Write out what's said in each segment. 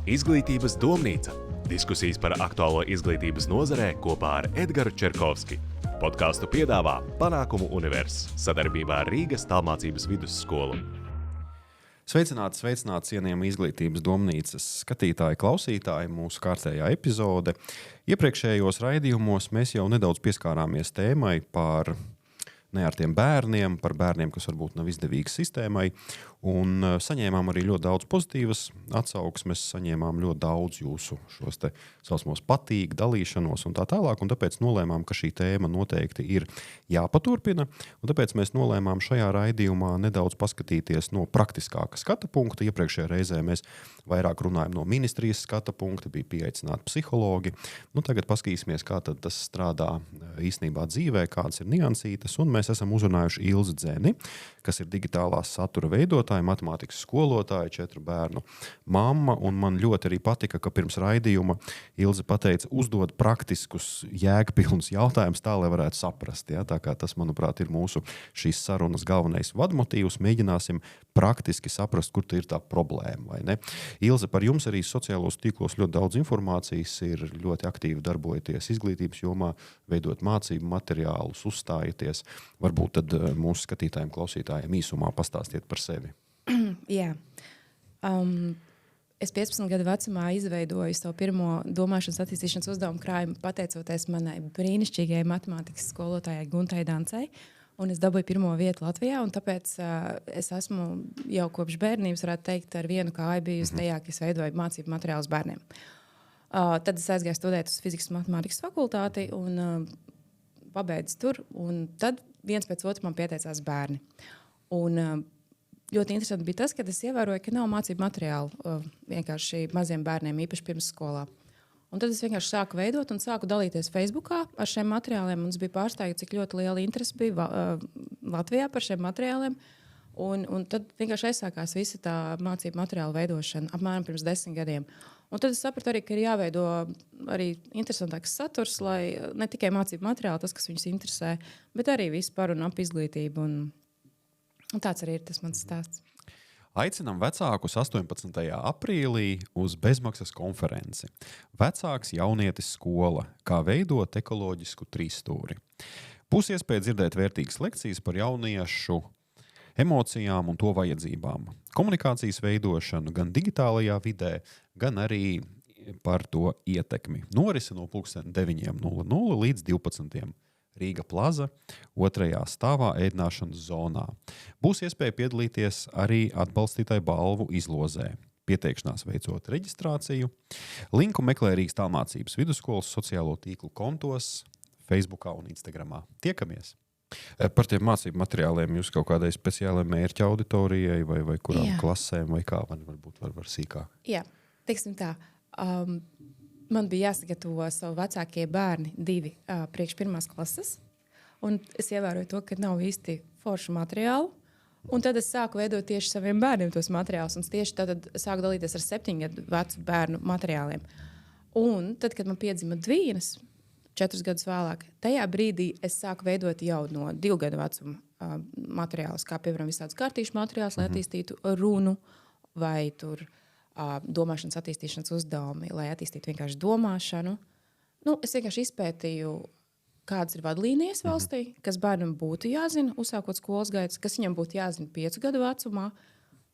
Izglītības domnīca. Diskusijas par aktuālo izglītības nozarē kopā ar Edgaru Čerkovski. Podkāstu piedāvā Panākumu Univers sadarbībā ar Rīgas tālmācības vidusskolu. Sveicināti, cienījami izglītības domnīcas skatītāji, klausītāji, mūsu kārtējā epizode. Iepriekšējos raidījumos mēs jau nedaudz pieskārāmies tēmai par neārtiem bērniem, par bērniem, kas varbūt nav izdevīgi sistēmai, un saņēmām arī ļoti daudz pozitīvas atsauksmes, saņēmām ļoti daudz jūsu šos te saucamos patīk, dalīšanos un tā tālāk, un tāpēc nolēmām, ka šī tēma noteikti ir jāpaturpina, un tāpēc mēs nolēmām šajā raidījumā nedaudz paskatīties no praktiskāka skata punkta. Iepriekšējā reizē mēs vairāk runājam no ministrijas skata punkta, bija pieaicināti psihologi. Tagad paskatīsimies, kā tad tas strādā īstenībā dzīvē, kādas ir niansītes, un mēs esam uzrunājuši Ilzi Dzeni, kas ir digitālās satura veidotāja, matemātikas skolotāja, 4 bērnu mamma, un man ļoti arī patika, ka pirms raidījuma Ilze pateica uzdod praktiskus, jēgpilnus jautājumus tā, lai varētu saprast. Ja? Tā kā tas, manuprāt, ir mūsu šīs sarunas galvenais vadmotīvs. Mēģināsim praktiski saprast, kur ir tā problēma, vai ne? Ilze, par jums arī sociālos tīklos ļoti daudz informācijas, ir ļoti aktīvi darbojaties izglītības jomā, veidot mācību materiālus, uzstājaties. Varbūt tad mūsu skatītājiem, klausītājiem īsumā pastāstiet par sevi. Jā. Es 15 gadu vecumā izveidoju savu pirmo domāšanas attīstīšanas uzdevumu krājumu, pateicoties manai brīnišķīgajai matemātikas skolotājai Guntai Dancei. Un es dabūju pirmo vietu Latvijā, un tāpēc es esmu jau kopš bērnības, varētu teikt, ar vienu kāju bijusi tajā, ka es veidoju mācību materiālus bērniem. Tad es aizgāju studēt uz fizikas un matemātikas fakultāti un pabeidzu tur, un tad viens pēc otru man pieteicās bērni. Un ļoti interesanti bija tas, ka es ievēroju, ka nav mācību materiālu vienkārši maziem bērniem, īpaši pirmsskolā. Un tad es vienkārši sāku veidot un sāku dalīties Facebookā ar šiem materiāliem. Un es biju pārsteigta, cik ļoti liela interese bija Latvijā par šiem materiāliem. Un tad vienkārši aizsākās visa tā mācību materiālu veidošana apmēram pirms 10 gadiem. Un tad es sapratu arī, ka ir jāveido arī interesantāks saturs, lai ne tikai mācību materiāli, tas, kas viņus interesē, bet arī viss par un ap izglītību. Un tāds arī ir tas mans stāsts. Aicinām vecākus 18. aprīlī uz bezmaksas konferenci. Vecāks jaunietis skola, kā veidot ekoloģisku trīsstūri. Būs iespēja dzirdēt vērtīgas lekcijas par jauniešu emocijām un to vajadzībām. Komunikācijas veidošanu gan digitālajā vidē, gan arī par to ietekmi. Norise no 9:00 līdz 12:00. Rīga plaza, 2. stāvā ēdināšanas zonā. Būs iespēja piedalīties arī atbalstītāju balvu izlozē. Pieteikšanās veicot reģistrāciju. Linku meklē Rīgas tālmācības vidusskolas sociālo tīklu kontos, Facebookā un Instagramā. Tiekamies! Par tiem mācību materiāliem jūs kaut kādai speciālai mērķa auditorijai vai kurām klasēm vai kā varbūt var sīkāk? Jā, teiksim tā. Man bija jāsagatavo savu vecākie bērni 2 priekš 1. klases. Un es ievēroju to, ka nav īsti foršu materiālu. Un tad es sāku veidot tieši saviem bērniem tos materiālus. Un tieši tad sāku dalīties ar 7 gadu vecu bērnu materiāliem. Un tad, kad man piedzima dvīnes, 4 gadus vēlāk, tajā brīdī es sāku veidot jau no 2 gadu vecuma materiālus, kā piemēram visādus kārtīšu materiālus, lai attīstītu runu vai tur domāšanas attīstīšanas uzdevumi, lai attīstītu vienkārši domāšanu. Es vienkārši izpētīju, kādas ir vadlīnijas valstī, kas bērnam būtu jāzina, uzsākot skolas gaitas, kas viņam būtu jāzina 5 gadu vecumā.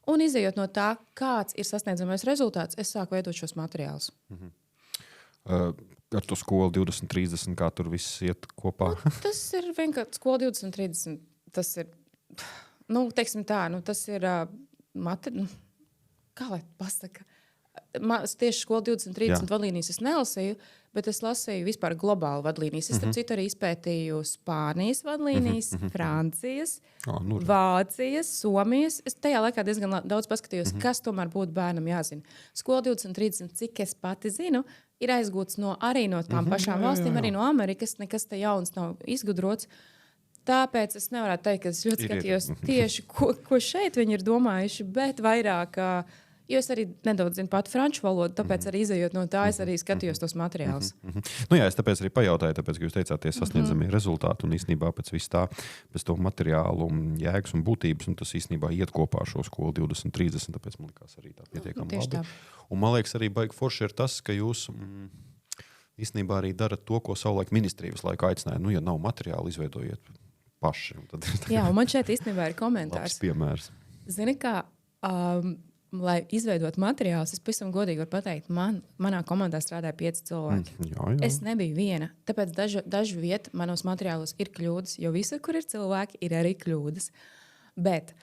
Un izejot no tā, kāds ir sasniedzamais rezultāts, es sāku veidot šos materiālus. Ar to skolu 2030, kā tur viss iet kopā? Tas ir vienkārši skola 2030. Tas ir, teiksim tā, tas ir kā lai pasaka? Tieši skola 2030 vadlīnijas es nelasīju, bet es lasīju vispār globālu vadlīnijas. Es starp citu arī izpētīju Spānijas vadlīnijas, Francijas, Vācijas, Somijas. Es tajā laikā diezgan daudz paskatījos, kas tomēr būtu bērnam jāzina. Skola 2030, cik es pati zinu, ir aizgūts arī no tām pašām valstīm, arī no Amerikas. Nekas te jauns nav izgudrots. Tāpēc es nevaru teikt, ka es ļoti skatījos tieši, ko šeit viņi ir domājuši, bet vairāk, jo es arī nedaudz zinu pat franču valodu, tāpēc arī izejot no tā, es arī skatījos tos materiālus. Es tāpēc arī pajautāju, tāpēc, ka jūs teicāt, tie sasniedzamie rezultāti un īstenībā pēc viss tā, pēc to materiālu jēgas un būtības, un tas īstenībā iet kopā ar šo skolu 2030, tāpēc man likās arī tā pietiekami labi. Un man liekas, arī baigi forši ir tas, ka jūs īstenībā arī darat to, ko savulaik ministrija visu laiku aicināja. Nu, ja nav materiāli, izveidojiet paši. Tad Jā, un man šeit īstenībā ir komentārs. Labs piemērs. Zini, kā, lai izveidot materiālus, es pavisam godīgi varu pateikt, manā komandā strādāja 5 cilvēki. Jā. Es nebiju viena. Tāpēc dažu vietu manos materiālos ir kļūdas, jo visur, kur ir cilvēki, ir arī kļūdas. Bet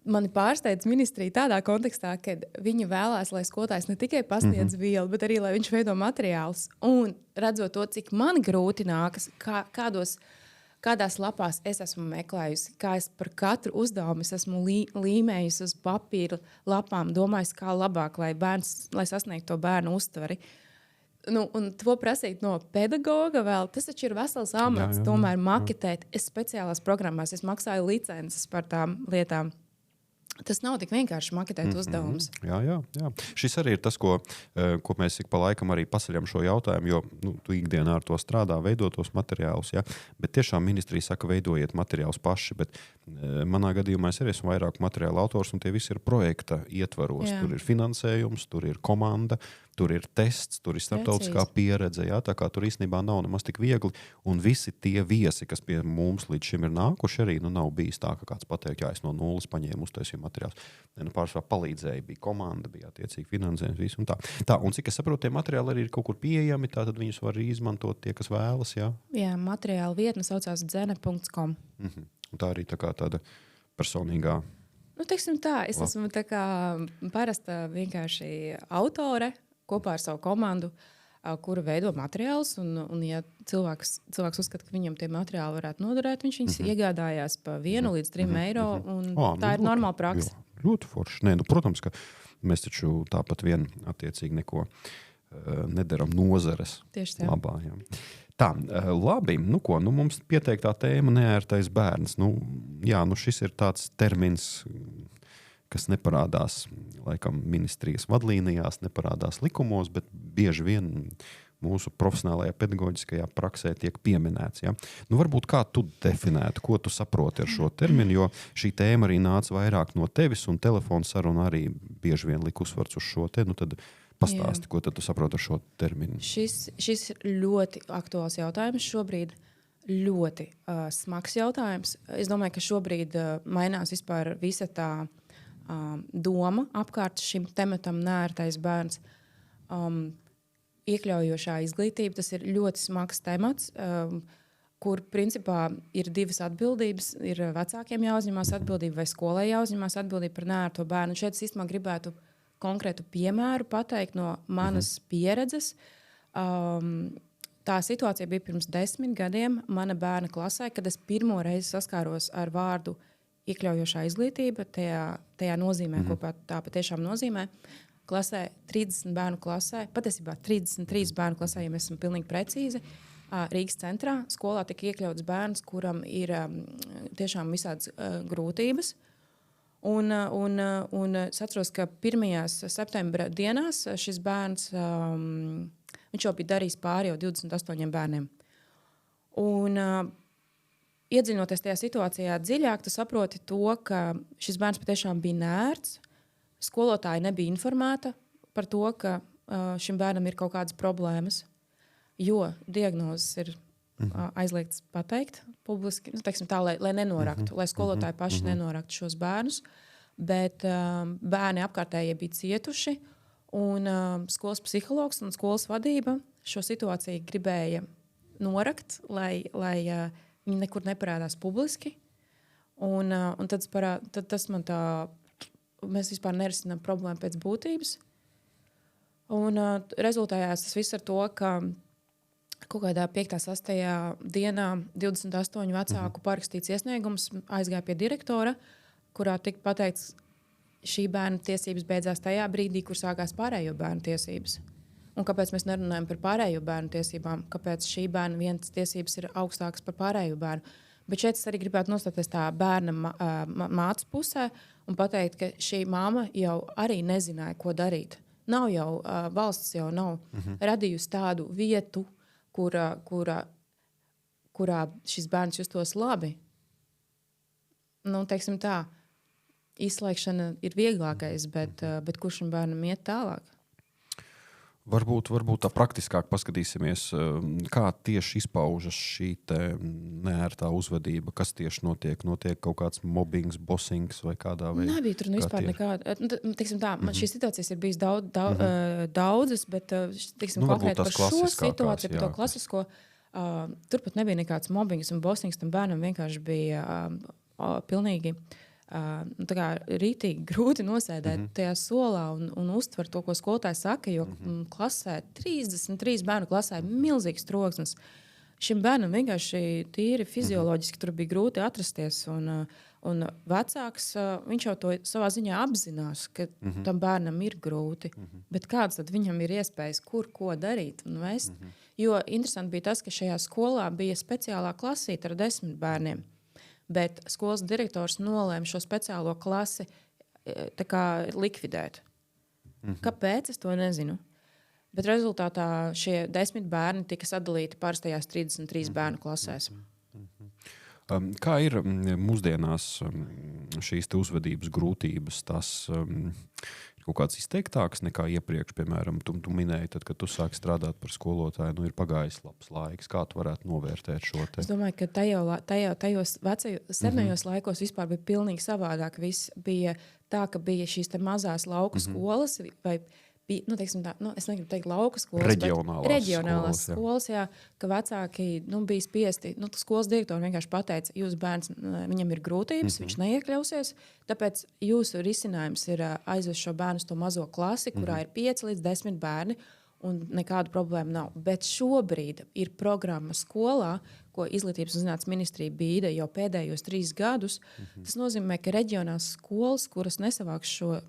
mani pārsteidz ministrija tādā kontekstā, ka viņi vēlās, lai skolotājs ne tikai pasniedz vielu, bet arī, lai viņš veido materiālus. Un redzot to, cik man grūti nākas, kādās lapās es esmu meklējusi, kā es par katru uzdevumu esmu līmējusi uz papīra lapām, domājusi, kā labāk, lai sasniegtu to bērnu uztveri. Nu, un to prasīt no pedagoga vēl, tas taču ir vesels amats, tomēr maketēt. Es speciālās programmās, es maksāju licences par tām lietām. Tas nav tik vienkārši maketēt uzdevumus. Jā. Šis arī ir tas, ko mēs ik pa laikam arī paceļam šo jautājumu, jo tu ikdienā ar to strādā, veido tos materiālus. Ja? Bet tiešām ministrija saka, veidojiet materiālus paši. Bet manā gadījumā es arī esmu vairāk materiālu autors, un tie visi ir projekta ietvaros. Jā. Tur ir finansējums, tur ir komanda, tur ir tests, tur ir starptautiskā pieredze. Ja? Tā kā tur īstenībā nav nemaz tik viegli. Un visi tie viesi, kas pie mums līdz šim ir nākuši, arī nav bijis tā, ka kāds pateikt, jā, es no nulles paņēmu uztaisīju materiālus. Pārsvarā palīdzēja, bija komanda, bija attiecīgi finansējums, viss un tā. Un cik es saprotu, tie materiāli arī ir kaut kur pieejami, tad viņus var izmantot tie, kas vēlas, jā? Jā, materiāla vietne saucās dzene.com. Un tā arī tāda personīgā... Nu, teiksim tā, es esmu tā kā parasta vienkārši autore kopā ar savu komandu, kura veido materiālus, un ja cilvēks uzskata, ka viņam tie materiāli varētu noderēt, viņš viņus iegādājās pa 1 līdz 3 eiro, un tā ir normāla praksa. Jā, ļoti forši. Nē, protams, ka mēs taču tāpat vien attiecīgi neko nedaram nozares labā. Jā. Tā, labi. Mums pieteiktā tēma neērtais bērns. Šis ir tāds termins, kas neparādās laikam ministrijas vadlīnijās, neparādās likumos, bet bieži vien mūsu profesionālajā pedagoģiskajā praksē tiek pieminēts. Ja? Varbūt kā tu definētu, ko tu saproti ar šo terminu, jo šī tēma arī nāca vairāk no tevis, un telefona saruna arī bieži vien lika uzsvars uz šo te. Tad pastāsti, ko tad tu saproti ar šo terminu. Šis ir ļoti aktuāls jautājums šobrīd. Ļoti smags jautājums. Es domāju, ka šobrīd mainās vispār visa tā doma apkārt šim tematam neērtais bērns. Iekļaujošā izglītība, tas ir ļoti smags temats, kur principā ir 2 atbildības. Ir vecākiem jāuzņemās atbildība vai skolai jāuzņemās atbildība par neērto bērnu. Šeit es īstenībā gribētu konkrētu piemēru pateikt no manas pieredzes. Tā situācija bija pirms 10 gadiem mana bērna klasē, kad es pirmo reizi saskāros ar vārdu iekļaujošā izglītība, tajā nozīmē, ko tā patiešām nozīmē. Klasē, 30 bērnu klasē, patiesībā 33 bērnu klasē, ja mēs esam pilnīgi precīzi, Rīgas centrā skolā tika iekļauts bērns, kuram ir tiešām visādas grūtības. Un es atceros, ka 1. septembra dienās šis bērns, viņš jau bija darījis pāri jau 28 bērniem. Un iedziļinoties tajā situācijā dziļāk, tu saproti to, ka šis bērns patiešām bija neērts. Skolotāja nebija informēta par to, ka šim bērnam ir kaut kādas problēmas, jo diagnozes ir aizliegts pateikt publiski, teiksim tā, lai nenoraktu, lai skolotāji paši nenoraktu šos bērnus, bet bērni apkārtējie bija cietuši, un skolas psihologs un skolas vadība šo situāciju gribēja norakt, lai viņi nekur neparādās publiski, un tad tas man tā, mēs vispār nerisinām problēmu pēc būtības, un rezultējās tas viss ar to, ka kaut kādā 5. 6. dienā 28 vecāku parakstīts iesniegums aizgāja pie direktora, kurā tika pateikts, šī bērna tiesības beidzās tajā brīdī, kur sākās pārējo bērnu tiesības. Un kāpēc mēs nerunājam par pārējo bērnu tiesībām? Kāpēc šī bērna vienas tiesības ir augstākas par pārējo bērnu? Bet šeit es arī gribētu nostāties tā bērna mātes pusē un pateikt, ka šī māma jau arī nezināja, ko darīt. Nav jau, valsts jau nav radījusi tādu vietu, kurā šis bērns justos labi. Teiksim tā, izslēgšana ir vieglākais, bet kurš šim bērnam iet tālāk? Varbūt tā praktiskāk paskatīsimies, kā tieši izpaužas šī neērtā uzvedība, kas tieši notiek. Notiek kaut kāds mobbings, bossings vai kādā veidā? Nebija tur vispār nekāda. Man šīs situācijas ir bijis daudzas, bet konkrēti par šo situāciju, par to klasisko, turpat nebija nekāds mobbings un bossings. Tam bērnam vienkārši bija pilnīgi... rītīgi grūti nosēdēt tajā solā un uztvert to, ko skolotājs saka, jo klasē 33 bērnu klasē ir milzīgs troksnis. Šim bērnam vienkārši tīri fizioloģiski tur bija grūti atrasties, un vecāks, viņš jau to savā ziņā apzinās, ka tam bērnam ir grūti, bet kāds tad viņam ir iespējas, ko darīt un vest? Jo interesanti bija tas, ka šajā skolā bija speciālā klasīte ar 10 bērniem. Bet skolas direktors nolēma šo speciālo klasi likvidēt. Kāpēc? Es to nezinu. Bet rezultātā šie 10 bērni tika sadalīti parastajās 33 bērnu klasēs. Kā ir mūsdienās šīs uzvedības grūtības? Tas kaut kāds izteiktāks nekā iepriekš, piemēram, tu minēji, tad, kad tu sāki strādāt par skolotāju, ir pagājis labs laiks. Kā tu varētu novērtēt šo te? Es domāju, ka tajos senajos laikos vispār bija pilnīgi savādāk. Viss bija tā, ka bija šīs te mazās lauku skolas, vai es negribu teikt lauka skolas, reģionālās skolas, jā, ka vecāki bija spiesti. Skolas direktori vienkārši pateica, jūsu bērns, viņam ir grūtības, viņš neiekļausies, tāpēc jūsu risinājums ir aizvest šo bērnu uz to mazo klasi, kurā ir 5 līdz 10 bērni, un nekādu problēmu nav. Bet šobrīd ir programma skolā, ko Izglītības un zinātnes ministrija bīda jau pēdējos 3 gadus. Tas nozīmē, ka reģionālās skolas, kuras nesavāks šo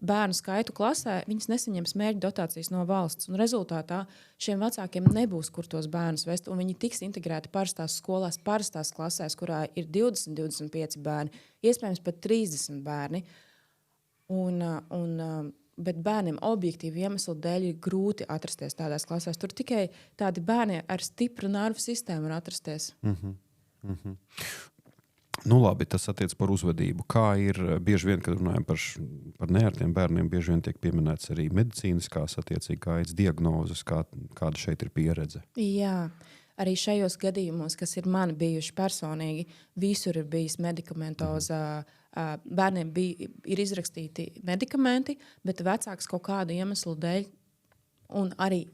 bērnu skaitu klasē, viņas nesaņems mērķu dotācijas no valsts. Un rezultātā šiem vecākiem nebūs, kur tos bērnus vest, un viņi tiks integrēti parastās skolās, parastās klasēs, kurā ir 20-25 bērni, iespējams pat 30 bērni. Bet bērniem objektīvi iemeslu dēļ ir grūti atrasties tādās klasēs. Tur tikai tādi bērni ar stipru nervu sistēmu var atrasties. Labi, tas attiec par uzvedību. Kā ir bieži vien, kad runājam par neērtiem bērniem, bieži vien tiek pieminēts arī medicīniskās attiecīgās diagnozes, kāda šeit ir pieredze? Jā, arī šajos gadījumos, kas ir man bijuši personīgi, visur ir bijis medikamentoza. Bērniem ir izrakstīti medikamenti, bet vecāks kaut kādu iemeslu dēļ un arī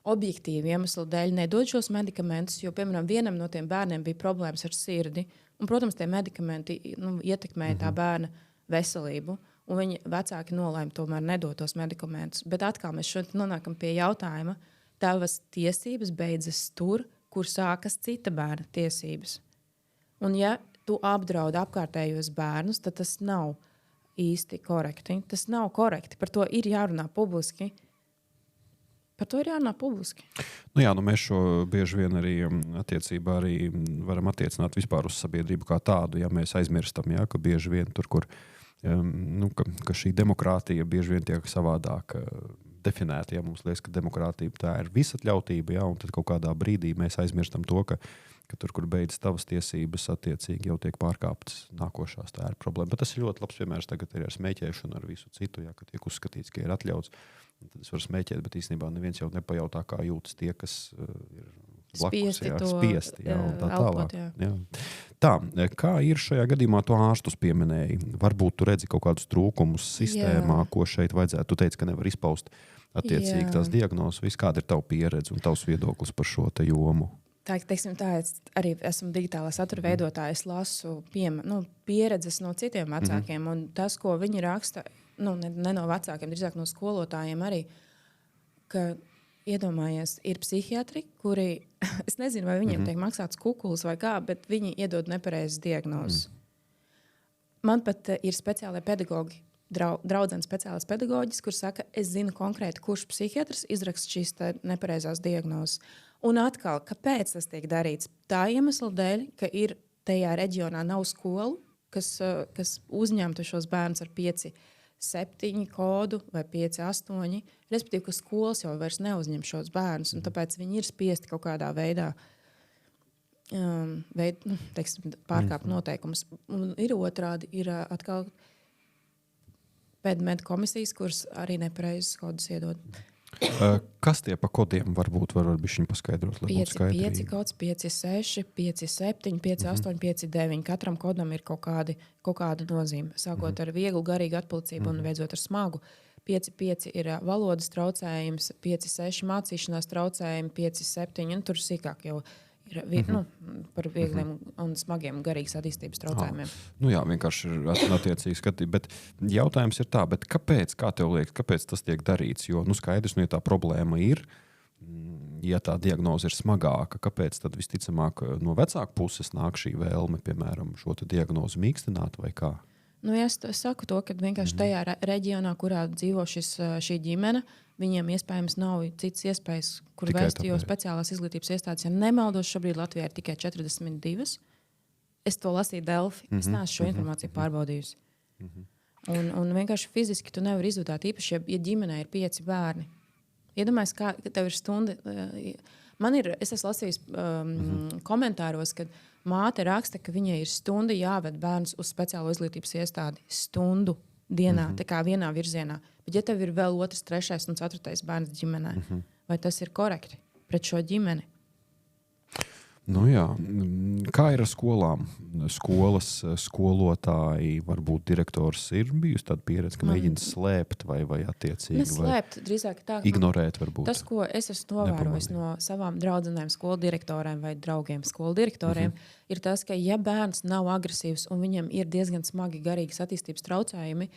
objektīvi iemeslu dēļ nedod šos medikamentus, jo, piemēram, vienam no tiem bērniem bija problēmas ar sirdi. Un, protams, tie medikamenti ietekmēja tā bērna veselību, un viņi vecāki nolēma tomēr nedot tos medikamentus. Bet atkal mēs šodien nonākam pie jautājuma, tavas tiesības beidzas tur, kur sākas cita bērna tiesības. Un ja tu apdraudi apkārtējos bērnus, tad tas nav īsti korekti. Tas nav korekti, par to ir jārunā publiski. Par to ir jārunā publiski. Mēs šo bieži vien arī attiecībā arī varam attiecināt vispār uz sabiedrību kā tādu, ja mēs aizmirstam, ka bieži vien tur, kur ka šī demokrātija bieži vien tiek savādāk definēta. Mums liekas, ka demokrātija tā ir visatļautība, un tad kaut kādā brīdī mēs aizmirstam to, ka tur, kur beidzas tavas tiesības, attiecīgi jau tiek pārkāptas nākošās. Tā ir problēma. Bet tas ir ļoti labs piemērs tagad ir ar smēķēšanu, ar visu citu, ka tiek uzskatīts, ka ir atļauts. Tad es varu smēķēt, bet īstenībā neviens jau nepajautā, kā jūtas tie, kas ir blakus, spiesti un tā tālāk. Tā, kā ir šajā gadījumā, to ārstus pieminēji? Varbūt tu redzi kaut kādus trūkumus sistēmā, ko šeit vajadzētu. Tu teici, ka nevar izpaust attiecīgi tās diagnozes. Kāda ir tava pieredze un tavs viedoklis par šo te jomu? Es arī esmu digitālā satura veidotāja. Es lasu pieredzes no citiem vecākiem. Un tas, ko viņi raksta, ne no vecākiem, drīzāk no skolotājiem arī, ka iedomājies, ir psihiatri, kuri, es nezinu, vai viņiem tiek maksāts kukulis vai kā, bet viņi iedod nepareizas diagnozes. Man pat ir speciālai pedagogi, draudzenes speciālās pedagoģis, kur saka, es zinu konkrēti, kurš psihiatrs izraksta šīs nepareizās diagnozes. Un atkal, kāpēc tas tiek darīts? Tā iemesla dēļ, ka ir tajā reģionā nav skolu, kas uzņemtu šos bērnus ar 5-7 kodu vai 5-8. Respektīvi, ka skolas jau vairs neuzņem šos bērnus, un tāpēc viņi ir spiesti kaut kādā veidā pārkāpt noteikumus. Un ir otrādi, ir atkal pēdmedu komisijas, kuras arī nepareizes kodus iedod. Kas tie pa kodiem varbūt var bišķiņ paskaidrot? 5, 5 kods, 5, 6, 5, 7, 5, 8, 5, 9. Katram kodam ir kaut kāda nozīme. Sākot ar vieglu, garīgu atpalicību un beidzot ar smagu. 5, 5 ir valodas traucējums, 5, 6 mācīšanās traucējumi, 5, 7. Un tur sīkāk jau ir par viegliem un smagiem garīgas attīstības traucējumiem. Jā, vienkārši ir attiecīgi skatīt. Bet jautājums ir tā, bet kāpēc, kā tev liekas, kāpēc tas tiek darīts? Jo skaidrs, ja tā problēma ir, ja tā diagnoze ir smagāka, kāpēc tad visticamāk no vecāku puses nāk šī vēlme, piemēram, šo diagnozi mīkstināt vai kā? Es saku to, ka vienkārši tajā reģionā, kurā dzīvo šī ģimene, viņiem iespējams nav citas iespējas, kur vēst, jo speciālās izglītības iestādes, ja nemaldos, šobrīd Latvijā ir tikai 42. Es to lasīju Delfi. Es neesmu šo informāciju pārbaudījusi. Un vienkārši fiziski tu nevari izvadāt, īpaši, ja ģimenē ir 5 bērni. Iedomājies, kā tev ir stunda. Es esmu lasījis komentāros, kad māte raksta, ka viņai ir stunda jāved bērns uz speciālo izglītības iestādi. Stundu dienā, tā kā vienā virzienā. Bet ja tev ir vēl 2, 3 un 4 bērns ģimenē, vai tas ir korekti pret šo ģimeni? Jā. Kā ir ar skolām? Skolas skolotāji, varbūt direktors ir bijusi tāda pieredze, ka mēģina slēpt vai attiecīgi neslēpt, drīzāk tā, ignorēt varbūt. Tas, ko es esmu novērojis no savām draudzenēm skolu direktoriem vai draugiem skolu direktoriem, ir tas, ka ja bērns nav agresīvs un viņam ir diezgan smagi garīgas attīstības traucējumi,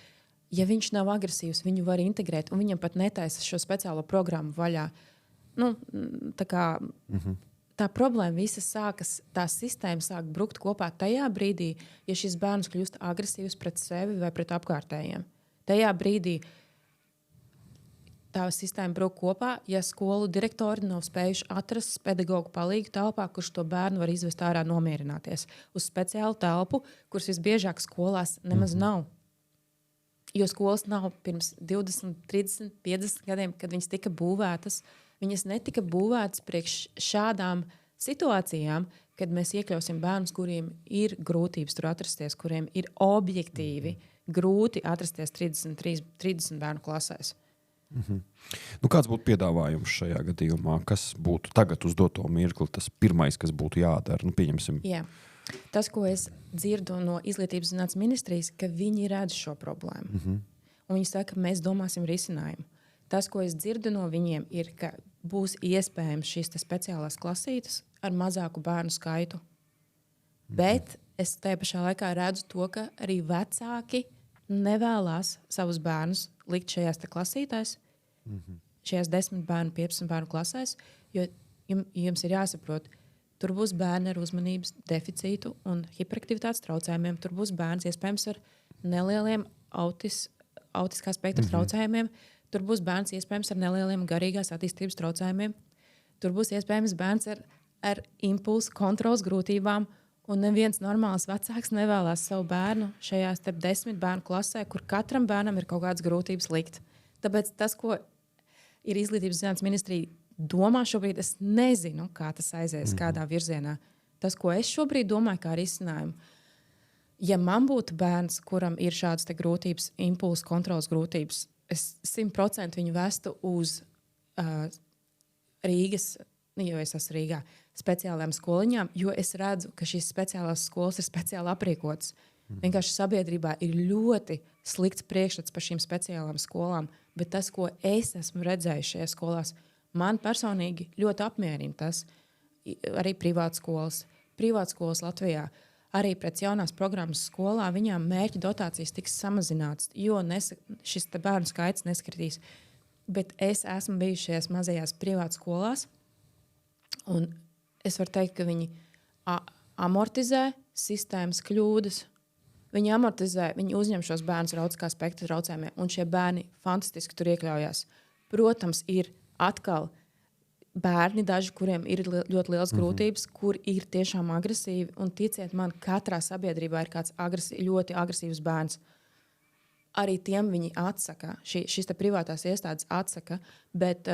ja viņš nav agresīvs, viņu var integrēt un viņam pat netaisa šo speciālo programmu vaļā. Tā problēma visa sākas, tā sistēma sāk brukt kopā tajā brīdī, ja šis bērns kļūst agresīvs pret sevi vai pret apkārtējiem. Tajā brīdī tā sistēma bruk kopā, ja skolu direktori nav spējuši atrast pedagogu palīgu telpā, kurš to bērnu var izvest ārā nomierināties. Uz speciālu telpu, kuras visbiežāk skolās nemaz nav. Jo skolas nav pirms 20, 30, 50 gadiem, kad viņas tika būvētas. Viņas netika būvētas priekš šādām situācijām, kad mēs iekļausim bērnus, kuriem ir grūtības tur atrasties, kuriem ir objektīvi grūti atrasties 30 bērnu klasēs. Kāds būtu piedāvājums šajā gadījumā? Kas būtu tagad uz doto mirkli tas pirmais, kas būtu jādara? Pieņemsim. Jā. Tas, ko es dzirdu no Izglītības zinātnes ministrijas, ka viņi redz šo problēmu. Un viņi saka, ka mēs domāsim risinājumu. Tas, ko es dzirdu no viņiem, ir, ka būs iespējams šīs speciālās klasītes ar mazāku bērnu skaitu. Bet es tajā pašā laikā redzu to, ka arī vecāki nevēlas savus bērnus likt šajās klasītēs, šajās 10 bērnu, 15 bērnu klasēs, jo jums ir jāsaprot, tur būs bērni ar uzmanības deficītu un hiperaktivitātes traucējumiem, tur būs bērns iespējams ar nelieliem autiskā spektra traucējumiem, tur būs bērns iespējams ar nelieliem garīgās attīstības traucējumiem. Tur būs iespējams bērns ar impulsu kontrols grūtībām. Un neviens normāls vecāks nevēlas savu bērnu šajās 10 bērnu klasē, kur katram bērnam ir kaut kādas grūtības likt. Tāpēc tas, ko ir Izglītības zinātnes ministrija domā šobrīd, es nezinu, kā tas aizies, kādā virzienā. Tas, ko es šobrīd domāju, kā risinājumu, ja man būtu bērns, kuram ir šādas grūtības, impulsu kontrols grūtības, es 100% viņu vestu uz Rīgas, jo es esmu Rīgā, speciālām skoliņām, jo es redzu, ka šīs speciālās skolas ir speciāli aprīkotas. Vienkārši sabiedrībā ir ļoti slikts priekšstats par šīm speciālām skolām, bet tas, ko es esmu redzējis šajās skolās, man personīgi ļoti apmierina tas. Arī privātskolas Latvijā. Arī pēc jaunās programmas skolā viņām mērķa dotācijas tiks samazināts, jo šis bērnu skaits neskritīs. Bet es esmu bijusi šajās mazajās privātas skolās, un es varu teikt, ka viņi amortizē sistēmas kļūdas. Viņi amortizē, viņi uzņem šos bērnus ar autiskā spektra traucējumiem, un šie bērni fantastiski tur iekļaujās. Protams, ir atkal bērni, daži, kuriem ir ļoti liels grūtības, kur ir tiešām agresīvi. Un ticiet man, katrā sabiedrībā ir kāds ļoti agresīvs bērns. Arī tiem viņi atsaka. Šīs privātās iestādes atsaka, bet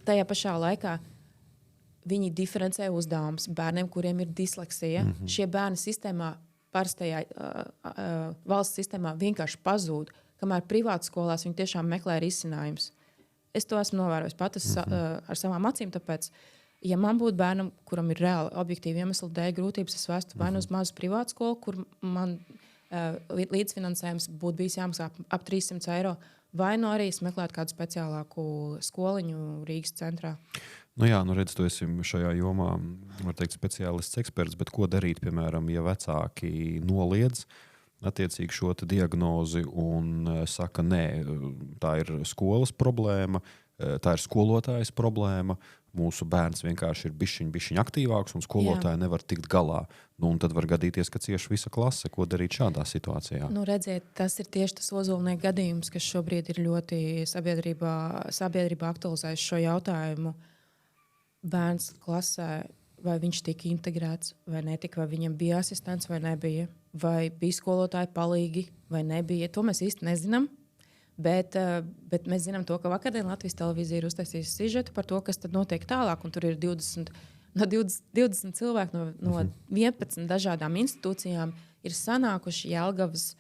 tajā pašā laikā viņi diferencē uzdevumus bērniem, kuriem ir disleksija. Šie bērni sistēmā, parastajā valsts sistēmā vienkārši pazūd, kamēr privātu skolās viņi tiešām meklē risinājumus. Es to esmu novērojis pati ar savām acīm, tāpēc, ja man būtu bērnam, kuram ir reāli objektīvi iemesli dēļ grūtības, es vestu vai nu uz mazu privātu skolu, kur man līdzfinansējums būtu bijis jāmaksā ap 300 eiro, vai nu arī meklēt kādu speciālāku skoliņu Rīgas centrā. Nu jā, redz, tu esi šajā jomā, var teikt, speciālists, eksperts, bet ko darīt, piemēram, ja vecāki noliedz attiecīgi šo diagnozi un saka, nē, tā ir skolas problēma, tā ir skolotājas problēma, mūsu bērns vienkārši ir bišķiņ aktīvāks un skolotāji nevar tikt galā. Un tad var gadīties, ka cieši visa klase. Ko darīt šādā situācijā? Redziet, tas ir tieši tas ozolnieku gadījums, kas šobrīd ir ļoti sabiedrībā aktualizējis šo jautājumu. Bērns klasē, vai viņš tika integrēts vai netika, vai viņam bija asistents vai nebija, vai bija skolotāji palīgi vai nebija. To mēs īsti nezinām. Bet mēs zinām to, ka vakardien Latvijas televīzija ir uztaisījusi sižetu par to, kas tad notiek tālāk. Un tur ir 20 cilvēki no 11 dažādām institūcijām ir sanākuši Jelgavas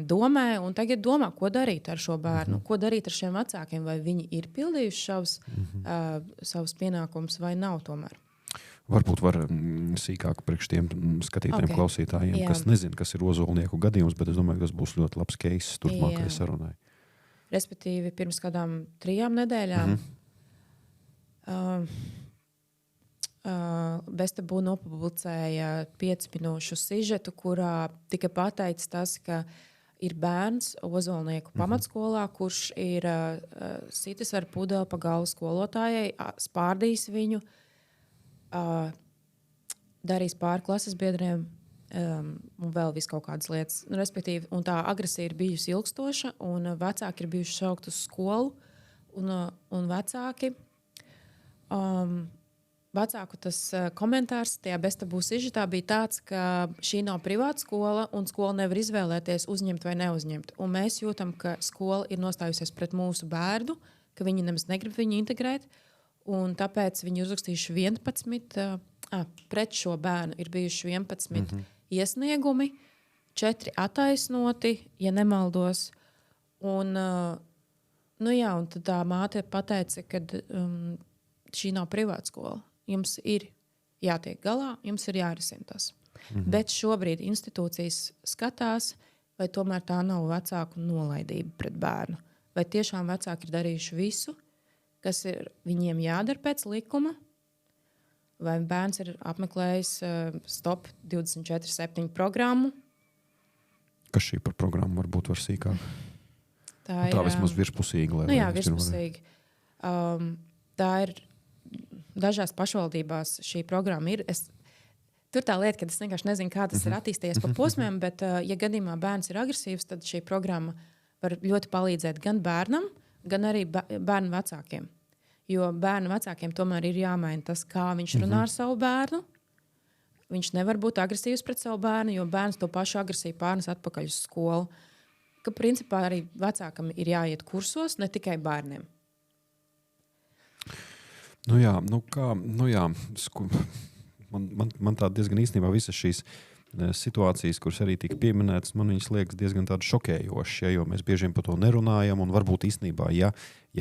domē un tagad domā, ko darīt ar šo bērnu, ko darīt ar šiem vecākiem, vai viņi ir pildījuši savus pienākumus vai nav tomēr. Varbūt var sīkāk priekš tiem skatītājiem, klausītājiem, kas nezina, kas ir ozolnieku gadījums, bet es domāju, ka tas būs ļoti labs case turpmākajai sarunai. Respektīvi, pirms kādām 3 nedēļām Bestabū nopublicēja 5 minūšu sižetu, kurā tika pateikts tas, ka ir bērns ozolnieku pamatskolā, kurš ir sitis ar pudeli pa galvu skolotājai, spārdījis viņu, darīs pāri klases biedriem un vēl vis kaut kādas lietas. Respektīvi, un tā agresija ir bijusi ilgstoša, un vecāki ir bijuši saukt uz skolu, un vecāku tas komentārs tajā Bestabū sižetā bija tāds, ka šī nav privāta skola, un skola nevar izvēlēties uzņemt vai neuzņemt. Un mēs jūtam, ka skola ir nostājusies pret mūsu bērnu, ka viņi nemaz negrib viņu integrēt, un tāpēc viņi uzrakstījuši 11, pret šo bērnu ir bijuši 11 iesniegumi, 4 attaisnoti, ja nemaldos. Un tad tā māte pateica, ka šī nav privāta skola. Jums ir jātiek galā, jums ir jārisina tas. Bet šobrīd institūcijas skatās, vai tomēr tā nav vecāku nolaidība pret bērnu. Vai tiešām vecāki ir darījuši visu, kas ir viņiem jādara pēc likuma, vai bērns ir apmeklējis Stop 24/7 programmu. Kas šī par programmu varbūt var sīkāk? Tā vismaz virspusīgi. Virspusīgi. Tā ir dažās pašvaldībās šī programma ir. Tur tā lieta, ka es vienkārši nezinu, kā tas ir attīstījies pa posmiem, bet ja gadījumā bērns ir agresīvs, tad šī programma var ļoti palīdzēt gan bērnam, gan arī bērnu vecākiem. Jo bērnu vecākiem tomēr ir jāmaina tas, kā viņš runā ar savu bērnu. Viņš nevar būt agresīvs pret savu bērnu, jo bērns to pašu agresiju pārnes atpakaļ uz skolu. Ka principā arī vecākam ir jāiet kursos, ne tikai bērniem. Man tā diezgan īstenībā visas šīs situācijas, kuras arī tika pieminētas, man viņas liekas diezgan tādas šokējošas, jo mēs bieži vien par to nerunājam, un varbūt īstenībā, ja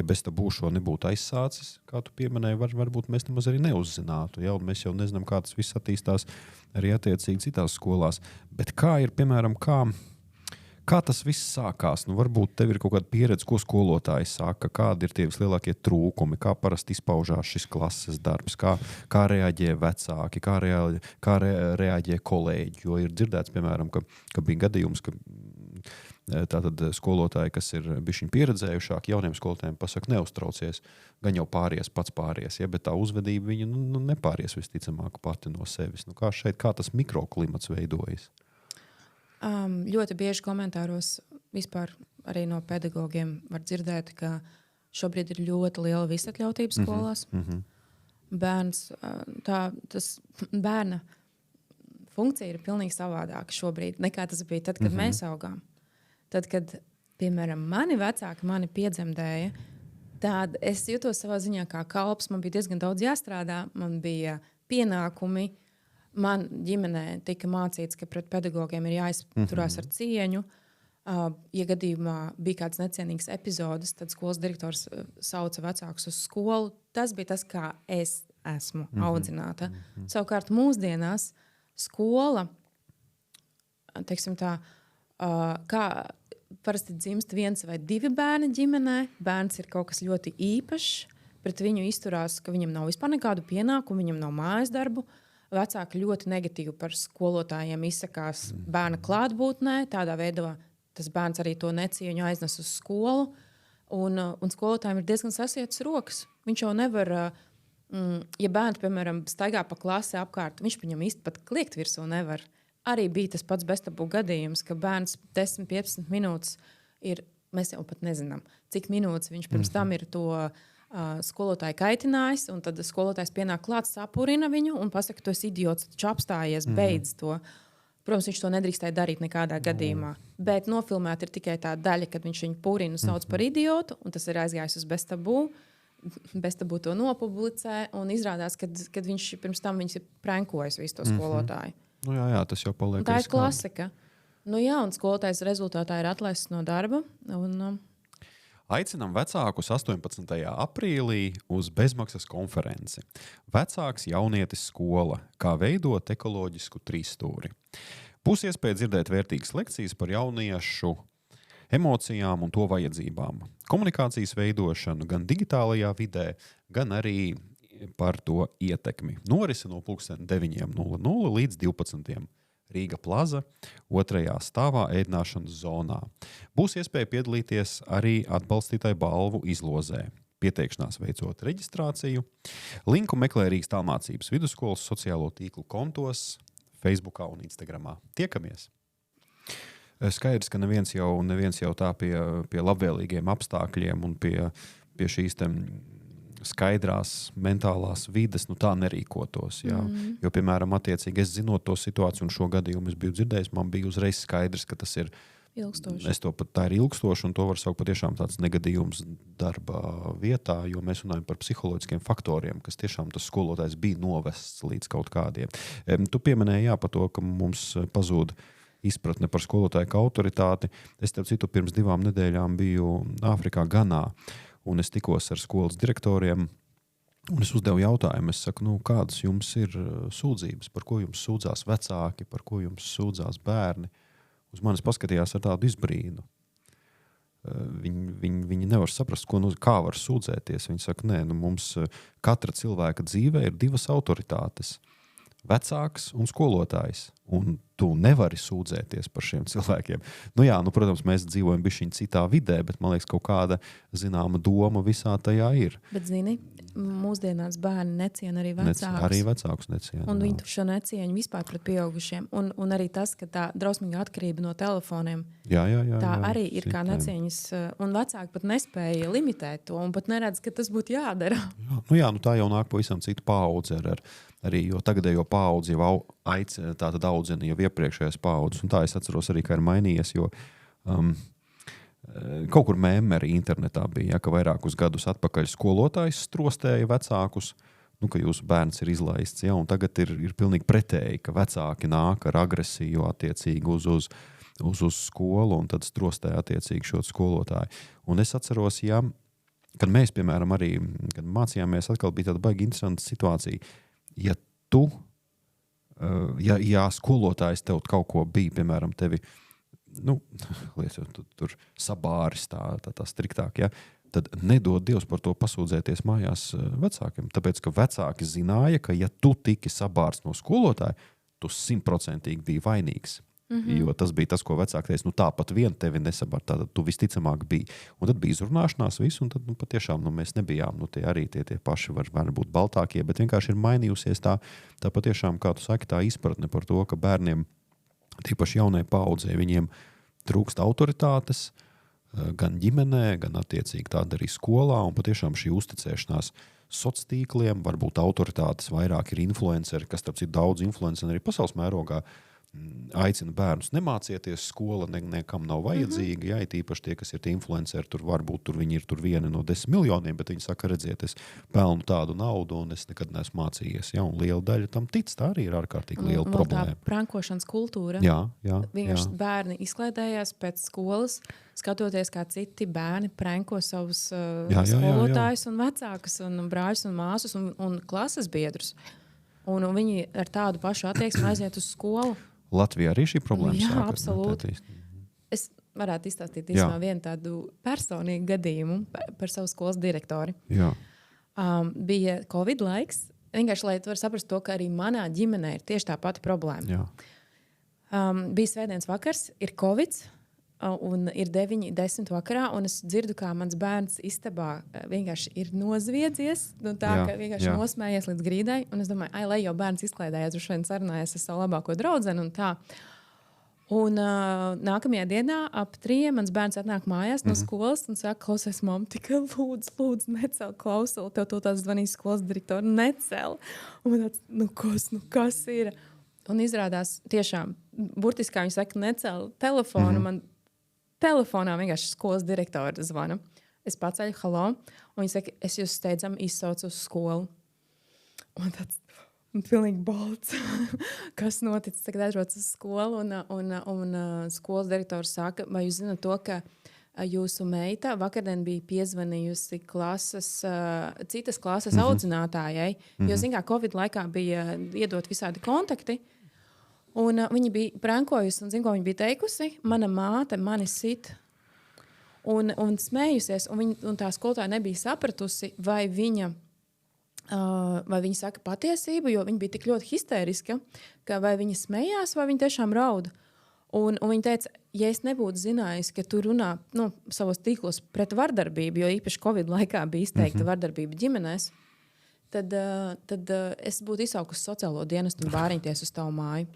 Bestabū šo nebūtu aizsācis, kā tu pieminēji, varbūt mēs nemaz arī neuzzinātu, un mēs jau nezinām, kā tas viss attīstās arī attiecīgi citās skolās. Bet kā ir, piemēram, kā tas viss sākās? Varbūt tev ir kaut kāda pieredze, ko skolotāji saka, kādi ir tie vislielākie trūkumi, kā parasti izpaužās šis klases darbs, kā reaģē vecāki, kā reaģē kolēģi. Jo ir dzirdēts, piemēram, ka bija gadījums, ka tātad skolotāji, kas ir bišķiņ pieredzējušāki, jauniem skolotājiem pasaka, neuztraucies, gan jau pats pāries, bet tā uzvedība viņa nepāries visticamāk pati no sevis. Kā tas mikroklimats veidojas? Ļoti bieži komentāros vispār arī no pedagogiem var dzirdēt, ka šobrīd ir ļoti liela visatļautība skolās. Bērna funkcija ir pilnīgi savādāka šobrīd, nekā tas bija tad, kad mēs augām. Tad, kad, piemēram, mani vecāki mani piedzemdēja, Tad es jutos savā ziņā kā kalps. Man bija diezgan daudz jāstrādā, man bija pienākumi. Man ģimenē tika mācīts, ka pret pedagogiem ir jāizturās ar cieņu. Ja gadījumā bija kāds necienīgs epizodes, tad skolas direktors sauca vecākus uz skolu. Tas bija tas, kā es esmu audzināta. Savukārt mūsdienās skola, teiksim tā, kā parasti dzimst 1 vai 2 bērni ģimenē. Bērns ir kaut kas ļoti īpašs. Pret viņu izturās, ka viņam nav vispār nekādu pienākumu, viņam nav mājas darbu. Vecāki ļoti negatīvi par skolotājiem izsakās bērna klātbūtnē. Tādā veidā tas bērns arī to necieņu aiznes uz skolu. Un skolotājiem ir diezgan sasietas rokas. Viņš jau nevar, ja bērns, piemēram, staigā pa klasi apkārt, viņš viņam īsti pat kliegt virsū nevar. Arī bija tas pats beztabū gadījums, ka bērns 10-15 minūtes ir, mēs jau pat nezinām, cik minūtes viņš pirms tam ir to skolotāju kaitinājis, un tad skolotājs pienāk klāt, sapurina viņu un pasaka, tu esi idiots, tu apstājies, beidz to. Protams, viņš to nedrīkstēja darīt nekādā gadījumā. Bet nofilmēt ir tikai tā daļa, kad viņš viņu purinu sauc par idiotu, un tas ir aizgājis uz beztabū. Beztabū to nopublicē, un izrādās, kad viņš pirms tam viņus ir prankojis visu to skolotāju. Nu jā, tas jau paliek. Tā ir klasika. Nu jā, un skolotājs rezultātā ir atlaists no darba. Aicinām vecākus 18. aprīlī uz bezmaksas konferenci. Vecāks jaunietis skola, kā veidot ekoloģisku trīsstūri. Būs iespēja dzirdēt vērtīgas lekcijas par jauniešu emocijām un to vajadzībām. Komunikācijas veidošanu gan digitālajā vidē, gan arī par to ietekmi. Norise no 9:00 līdz 12:00. Rīga plaza, 2. stāvā ēdināšanas zonā. Būs iespēja piedalīties arī atbalstītāju balvu izlozē. Pieteikšanās veicot reģistrāciju. Linku meklē Rīgas Tālmācības vidusskolas sociālo tīklu kontos, Facebookā un Instagramā. Tiekamies! Skaidrs, ka neviens jau tā pie labvēlīgiem apstākļiem un pie šīs skaidrās mentālās vides, tā nerīkotos. Jā. Jo, piemēram, attiecīgi es zinot to situāciju un šo gadījumu es biju dzirdējis, man bija uzreiz skaidrs, ka tas ir ilgstoši. Tā ir ilgstoši un to var saukt patiešām tāds negadījums darba vietā, jo mēs runājam par psiholoģiskiem faktoriem, kas tiešām tas skolotājs bija novests līdz kaut kādiem. Tu pieminēji par to, ka mums pazūd izpratne par skolotāju kā autoritāti. Es tev citu pirms 2 nedēļām biju Āfrikā Ganā. Un es tikos ar skolas direktoriem, un es uzdevu jautājumu. Es saku, kādas jums ir sūdzības, par ko jums sūdzās vecāki, par ko jums sūdzās bērni. Uz manis paskatījās ar tādu izbrīnu. Viņi nevar saprast, kā var sūdzēties. Viņi saka, nē, mums katra cilvēka dzīvē ir 2 autoritātes. Vecāks un skolotājs. Un tu nevari sūdzēties par šiem cilvēkiem. Protams, mēs dzīvojam bišķiņ citā vidē, bet man liekas, kaut kāda zināma doma visā tajā ir. Bet zini, mūsdienās bērni neciena arī vecākus. Arī vecākus neciena. Un viņi šo necieņu vispār pret pieaugušiem. Un arī tas, ka tā drausmīga atkarība no telefoniem, tā arī ir kā necieņas. Un vecāki pat nespēja limitēt to un pat neredz, ka tas būtu jādara. Tā jau nāk pavisam citu paudzi arī, jo tagadējo paudzi jau tātad audzina jau iepriekšējās paudzes. Un tā es atceros arī, ka ir mainījies, jo kaut kur mēmē arī internetā bija, ka vairākus gadus atpakaļ skolotājs strostēja vecākus, ka jūsu bērns ir izlaists. Un tagad ir pilnīgi pretēji, ka vecāki nāk ar agresiju attiecīgi uz skolu un tad strostē attiecīgi šo skolotāju. Un es atceros, kad mēs, piemēram, arī, kad mācījāmies, atkal bija tāda baigi interesanta situācija. Ja skolotājs tev kaut ko bija, piemēram, tevi, tur sabāris tā striktāk, tad nedod Dievs par to pasūdzēties mājās vecākiem. Tāpēc, ka vecāki zināja, ka ja tu tiki sabārs no skolotāja, tu 100% biji vainīgs. Jo tas bija tas, ko vecāki teica, tāpat vien tevi nesabār, tātad tu visticamāk biji. Un tad bija izrunāšanās visu, un tad patiešām mēs nebijām, tie paši var būt baltākie, bet vienkārši ir mainījusies tā patiešām, kā tu saki, tā izpratne par to, ka bērniem, tīpaši jaunai paaudzē, viņiem trūkst autoritātes, gan ģimenē, gan attiecīgi tāda arī skolā, un patiešām šī uzticēšanās sociāliem tīkliem, varbūt autoritātes vairāk ir influenceri, kas starp citu daudz influenceri arī pasaules mērogā. aicina bērnus nemācieties, skola nekam nav vajadzīga. Jā, tīpaši tie, kas ir tie influenceri, tur varbūt viņi ir tur vieni no 10 miljoniem, bet viņi saka, redziet, es pelnu tādu naudu un es nekad neesmu mācījies. Jā, un liela daļa tam tic, tā arī ir ārkārtīgi liela problēma. Tā prankošanas kultūra. Jā. Vienkārši bērni izklaidējās pēc skolas, skatoties, kā citi bērni pranko savus skolotājus un vecākus un brāļus un māsas un klases biedrus. Un viņi ar tādu pašu attieksmi aiziet uz skolu. Latvijā arī šī problēma Jā, sākas. absolūti. Es varētu izstāstīt īstenībā vienu tādu personīgu gadījumu par savu skolas direktori. Jā. Bija Covid laiks. Vienkārši, lai tu var saprast to, ka arī manā ģimenē ir tieši tā pati problēma. Jā. Bija svētdienas vakars, ir Covid, un ir 9-10 vakarā, un es dzirdu, kā mans bērns istabā vienkārši ir nozviedzies, ka vienkārši nosmējies līdz grīdai, un es domāju, lai jau bērns izklaidējās, droši vien sarunājies ar savu labāko draudzeni un tā. Un nākamajā dienā ap 3 mans bērns atnāk mājās no skolas un saka, klausies, mamma, tikai lūdzu, necel klausuli, tev to tās zvanīs skolas direktori, necel. Un tāds, kas ir? Un izrādās tiešām, burtiski, kā viņi saka, necel telefonu, man telefonā vienkārši skolas direktori zvana. Es paceļu, halo, un viņi saka, es jūs steidzam izsaucu uz skolu. Un tāds pilnīgi balts. Kas noticis? Tagad aizbrauc uz skolu, un skolas direktors saka, vai jūs zināt to, ka jūsu meita vakardien bija piezvanījusi citas klases audzinātājai, jo, zin kā, Covid laikā bija iedot visādi kontakti, un viņa bija prankojusi, un zin, ko viņa bija teikusi? Mana māte mani sit un smējusies, un tā skolotāja nebija sapratusi, vai viņa saka patiesību, jo viņa bija tik ļoti histēriska, ka vai viņa smējās, vai viņa tiešām rauda. Un viņa teica, ja es nebūtu zinājis, ka tu runā savos tīklos pret vardarbību, jo īpaši Covid laikā bija izteikta vardarbība ģimenēs, tad es būtu izsaukusi sociālo dienestu un bāriņties uz tavu māju.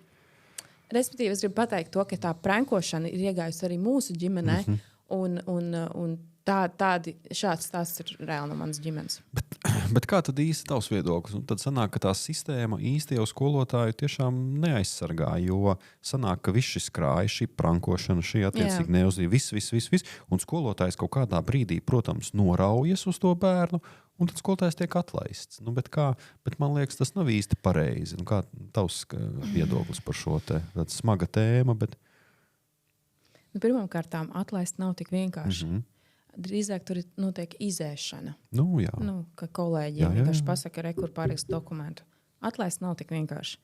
Respektīvi, es gribu pateikt to, ka tā prankošana ir iegājusi arī mūsu ģimenē, un šāds stāsts ir reāli no manas ģimenes. Bet kā tad īsti tavs viedoklis? Un tad sanāk, ka tā sistēma īsti jau skolotāju tiešām neaizsargā, jo sanāk, ka viss šis krājas, šī prankošana, šī attiecīgi neuzzīja, viss, un skolotājs kaut kādā brīdī, protams, noraujas uz to bērnu, un tad skolotājs tiek atlaists. Bet man liekas, tas nav īsti pareizi. Kā tavs viedoklis par šo tāda smaga tēma? Bet... Pirmkārtām, atlaist nav tik vienkārši. Drīzāk tur notiek izēšana. Jā. Ka kolēģiem vienkārši pasaka, kur pārrakst dokumentu. Atlaist nav tik vienkārši.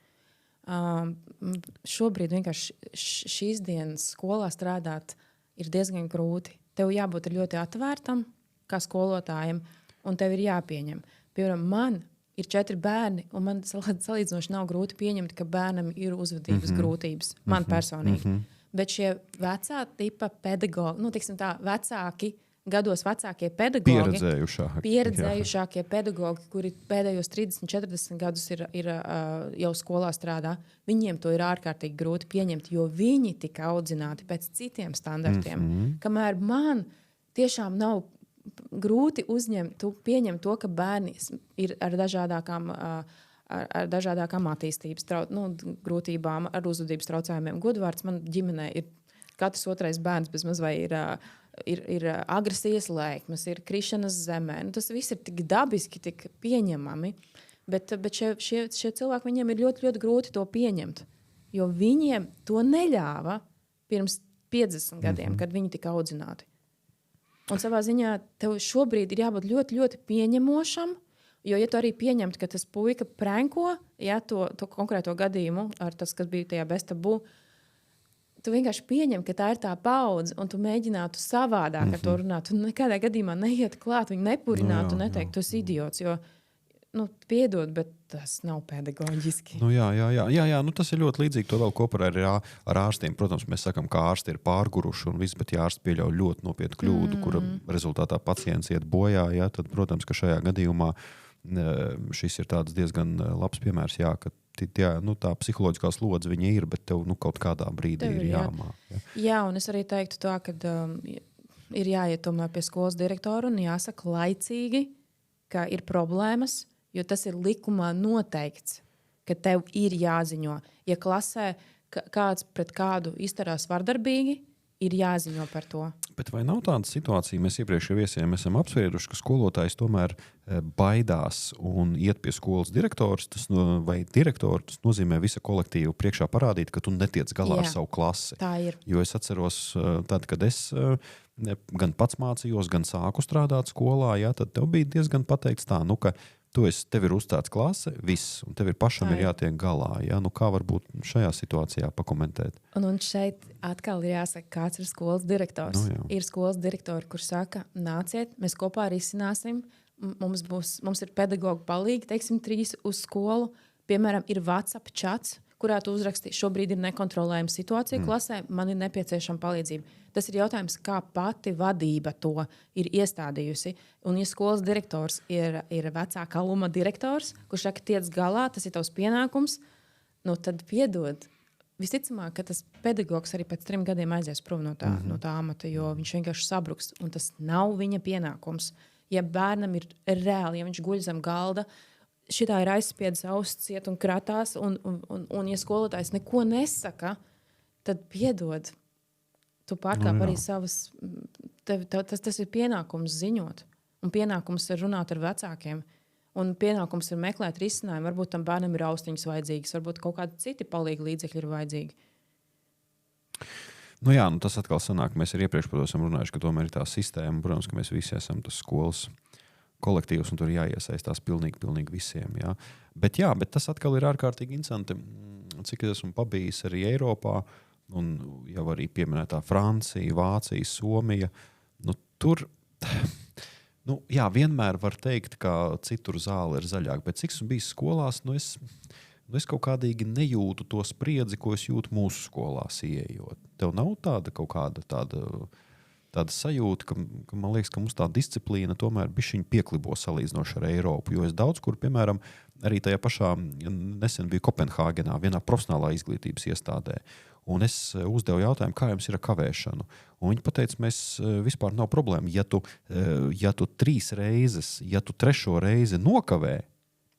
Šobrīd vienkārši šīs dienas skolā strādāt ir diezgan grūti. Tev jābūt ļoti atvērtam kā skolotājiem, un tev ir jāpieņem. Piemēram, man ir 4 bērni, un man salīdzinoši nav grūti pieņemt, ka bērnam ir uzvedības grūtības. Man personīgi. Bet šie vecā tipa pedagogi, gados vecākie pedagogi, pieredzējušākie pedagogi, kuri pēdējos 30-40 gadus ir jau skolā strādā, viņiem to ir ārkārtīgi grūti pieņemt, jo viņi tika audzināti pēc citiem standartiem. Kamēr man tiešām nav grūti pieņemt to, ka bērni ir ar dažādākām attīstības grūtībām, ar uzvedības traucējumiem. Godvārds man ģimenē ir katrs otrais bērns bezmaz vai ir agresijas lēkmes, ir krišanas zemē. Tas viss ir tik dabiski, tik pieņemami, bet šie cilvēki, viņiem ir ļoti, ļoti grūti to pieņemt, jo viņiem to neļāva pirms 50 gadiem, kad viņi tika audzināti. Un savā ziņā tev šobrīd ir jābūt ļoti, ļoti pieņemošam, jo, ja tu arī pieņemt, ka tas puika pranko, to konkrēto gadījumu, ar tas, kas bija tajā bez tabū, tu vienkārši pieņem, ka tā ir tā paudze, un tu mēģinātu savādāk ar to runāt. Tu nekādā gadījumā neiet klāt, viņu nepurinātu un neteikt, tu esi idiots, jo, piedod, bet tas nav pedagoģiski. Jā, tas ir ļoti līdzīgi. To vēl kopā ar ārstiem. Protams, mēs sakam, ka ārsti ir pārguruši un viss, bet ja ārsti pieļauj ļoti nopietnu kļūdu, kura rezultātā pacients iet bojā, tad, protams, ka šajā gadījumā šis ir tāds diezgan labs piemērs, ka tā psiholoģiskā slodze viņa ir, bet tev kaut kādā brīdī ir jāmāk. Jā, un es arī teiktu tā, ka ir jāiet tomēr pie skolas direktora un jāsaka laicīgi, ka ir problēmas, jo tas ir likumā noteikts, ka tev ir jāziņo. Ja klasē kāds pret kādu izturās vardarbīgi, ir jāziņo par to. Bet vai nav tāda situācija, mēs iepriekšējā viesiem esam apsprieduši, ka skolotājs tomēr baidās un iet pie skolas direktors vai direktoru, tas nozīmē visa kolektīva priekšā parādīt, ka tu netiec galā ar savu klasi. Tā ir. Jo es atceros, tad, kad es gan pats mācījos, gan sāku strādāt skolā, tad tev bija diezgan pateikts tā, ka tev ir uzstāts klase, viss, un tev ir pašam ir jātiek galā. Ja? Kā varbūt šajā situācijā pakomentēt? Un šeit atkal ir jāsaka, kāds ir skolas direktors. Ir skolas direktori, kur saka, nāciet, mēs kopā risināsim, mums ir pedagoģi palīgi, teiksim, 3 uz skolu. Piemēram, ir WhatsApp chats, kurā tu uzraksti, šobrīd ir nekontrolējama situācija klasē, man ir nepieciešama palīdzība. Tas ir jautājums, kā pati vadība to ir iestādījusi. Un, ja skolas direktors ir vecākā luma direktors, kurš saka, tiec galā, tas ir tavs pienākums, tad piedod. Visticamāk, ka tas pedagogs arī pēc 3 gadiem aizies prom no tā amata, jo viņš vienkārši sabruks, un tas nav viņa pienākums. Ja bērnam ir reāli, ja viņš guļ zem galda, šitā ir aizspiedis auss ciet un kratās, un ja skolotājs neko nesaka, tad piedod. Tu pārkāp arī savas, tas ir pienākums ziņot, un pienākums ir runāt ar vecākiem, un pienākums ir meklēt risinājumu. Varbūt tam bērnam ir austiņas vajadzīgas, varbūt kaut kādi citi palīgi līdzekļi ir vajadzīgi. Tas atkal sanāk, mēs arī iepriekš par to esam runājuši, ka tomēr ir tā sistēma, protams, ka mēs visi esam tas skolas kolektīvs, un tur jāiesaistās pilnīgi visiem. Ja? Bet tas atkal ir ārkārtīgi interesanti, cik es esmu pabijis arī Eiropā, un jau arī pieminētā Francija, Vācija, Somija. Tur vienmēr var teikt, ka citur zāle ir zaļāka, bet cik esmu bijis skolās, es kaut kādīgi nejūtu to spriedzi, ko es jūtu mūsu skolās ieejot. Tev nav tāda kaut kāda tāda sajūta, ka man liekas, ka mums tā disciplīna tomēr bišķiņ pieklibo salīdzinoši ar Eiropu, jo es daudz kur, piemēram, arī tajā pašā nesen biju Kopenhāgenā, vienā profesionālā izglītības iestādē, un es uzdevu jautājumu, kā jums ir ar kavēšanu. Un viņi pateica, mēs vispār nav problēma. Ja tu 3 reizes, ja tu 3. reizi nokavē,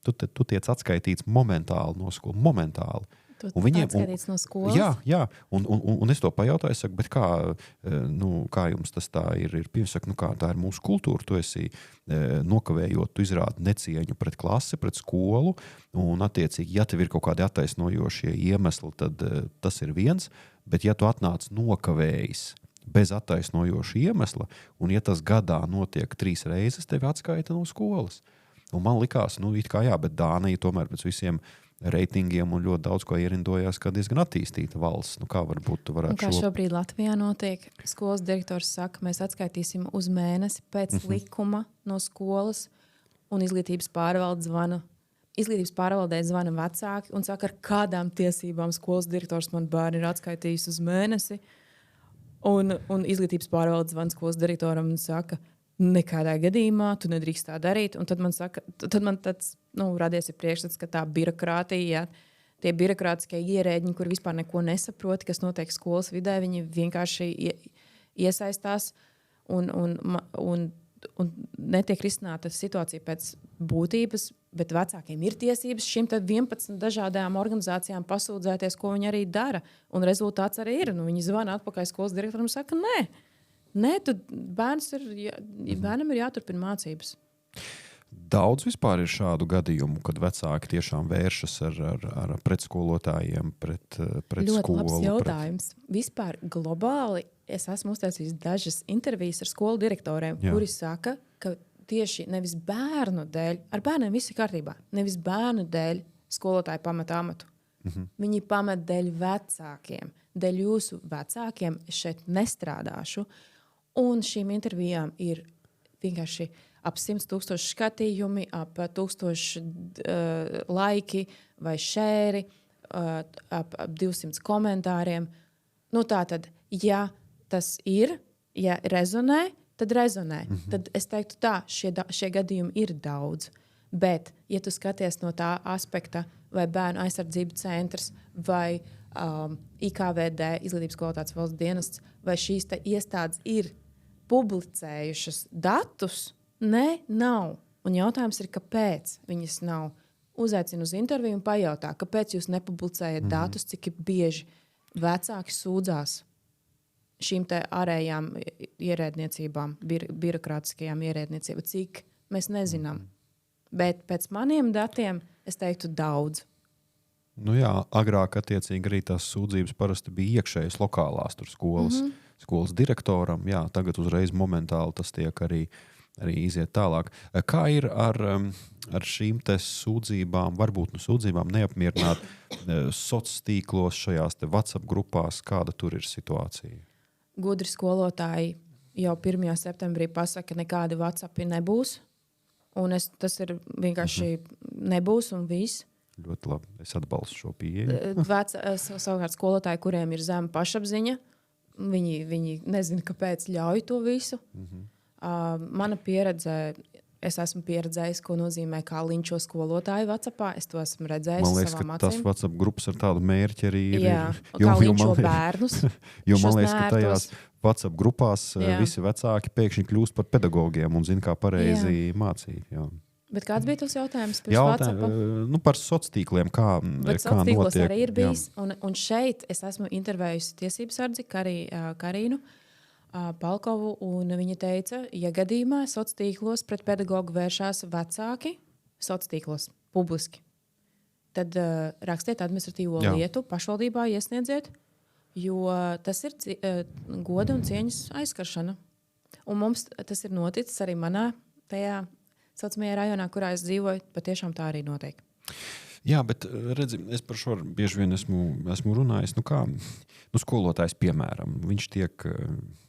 tu tiec atskaitīts momentāli no skolas, momentāli. Un viņiem atskaitīts no skolas? Jā. Un es to pajautāju, saku, bet kā jums tas tā ir? Pirms saku, kā tā ir mūsu kultūra, tu esi nokavējot, tu izrādi necieņu pret klasi, pret skolu, un attiecīgi, ja tev ir kaut kādi attaisnojošie iemesli, tad tas ir viens, bet ja tu atnāc nokavējis bez attaisnojoša iemesla, un ja tas gadā notiek 3 reizes, tevi atskaita no skolas. Un man likās, it kā bet Dānija tomēr pēc visiem reitingiem un ļoti daudz ko ierindojās, kā diezgan attīstīta valsts. Kā varbūt tu varētu kā šobrīd Latvijā notiek? Skolas direktors saka, mēs atskaitīsim uz mēnesi pēc likuma no skolas, un izglītības pārvaldē zvana vecāki un saka, ar kādām tiesībām skolas direktors man bērni ir atskaitījis uz mēnesi. Un izglītības pārvalde zvana skolas direktoram un saka, nekādā gadījumā tu nedrīkst tā darīt. Un tad man tāds radies ir priekšstats, ka tā birokrātija, tie birokrātiskie ierēģiņi, kur vispār neko nesaprot, kas notiek skolas vidē, viņi vienkārši iesaistās un netiek risināta situācija pēc būtības, bet vecākiem ir tiesības šīm 11 dažādām organizācijām pasūdzēties, ko viņi arī dara. Un rezultāts arī ir. Viņi zvana atpakaļ skolas direktoram un saka, Nē, bērnam ir jāturpina mācības. Daudz vispār ir šādu gadījumu, kad vecāki tiešām vēršas ar pretskolotājiem, pret ļoti skolu. Ļoti labs jautājums. Vispār globāli es esmu uztaisījis dažas intervijas ar skolu direktoriem, kuri saka, ka tieši nevis bērnu dēļ, ar bērniem viss ir kārtībā, nevis bērnu dēļ skolotāji pamet amatu. Viņi pamet dēļ vecākiem. Dēļ jūsu vecākiem es šeit nestrādāšu. Un šīm intervijām ir vienkārši ap 100,000 skatījumi, ap 1000 laiki vai šēri, ap 200 komentāriem. Tātad, ja tas ir, ja rezonē, tad rezonē. Tad es teiktu tā, šie gadījumi ir daudz. Bet, ja tu skaties no tā aspekta, vai bērnu aizsardzību centrs, vai IKVD, Izglītības kvalitātes valsts dienests, vai šīs iestādes ir publicējušas datus, nav. Un jautājums ir, kāpēc viņas nav. Uzaicinu uz interviju un pajautā, kāpēc jūs nepublicējat datus, cik bieži vecāki sūdzās šīm te ārējām ierēdniecībām, birokrātiskajām ierēdniecībām, cik mēs nezinām. Bet pēc maniem datiem es teiktu daudz. Nu jā, agrāk attiecīgi arī tās sūdzības parasti bija iekšējas lokālās tur skolas direktoram. Jā, tagad uzreiz momentāli tas tiek arī iziet tālāk. Kā ir ar šīm te sūdzībām, varbūt sūdzībām neapmierināt sociālos tīklos, šajās te WhatsApp grupās, kāda tur ir situācija? Gudri skolotāji jau 1. septembrī pasaka, ka nekādi WhatsAppi nebūs. Un tas ir vienkārši nebūs un viss. Ļoti labi. Es atbalstu šo pieeju. Savukārt skolotāji, kuriem ir zema pašapziņa, viņi nezina, kāpēc ļauj to visu. Mana pieredze, es esmu pieredzējis, ko nozīmē, kā linčo skolotāju WhatsAppā. Es to esmu redzējis man liekas, savām acīm. Tas WhatsApp grupas ar tādu mērķi arī ir. Jā, kā linčo bērnus. Jo man liekas, ka tajās WhatsApp grupās visi vecāki pēkšņi kļūst par pedagogiem un zina, kā pareizi mācīt. Jā. Bet kāds bija tas jautājums? Par sociāliem, kā notiek. Arī ir bijis. Un šeit es esmu intervējusi tiesības sardzi Karīnu Palkovu, un viņa teica, ja gadījumā sociālos pret pedagogu vēršās vecāki, sociālos publiski, tad rakstiet administratīvo lietu, pašvaldībā iesniedziet, jo tas ir goda un cieņas aizskaršana. Un mums tas ir noticis arī manā tajā saucamajā rajonā, kurā es dzīvoju, patiešām tā arī notiek. Jā, bet redzi, es par šo bieži vien esmu runājis. Skolotājs, piemēram, viņš tiek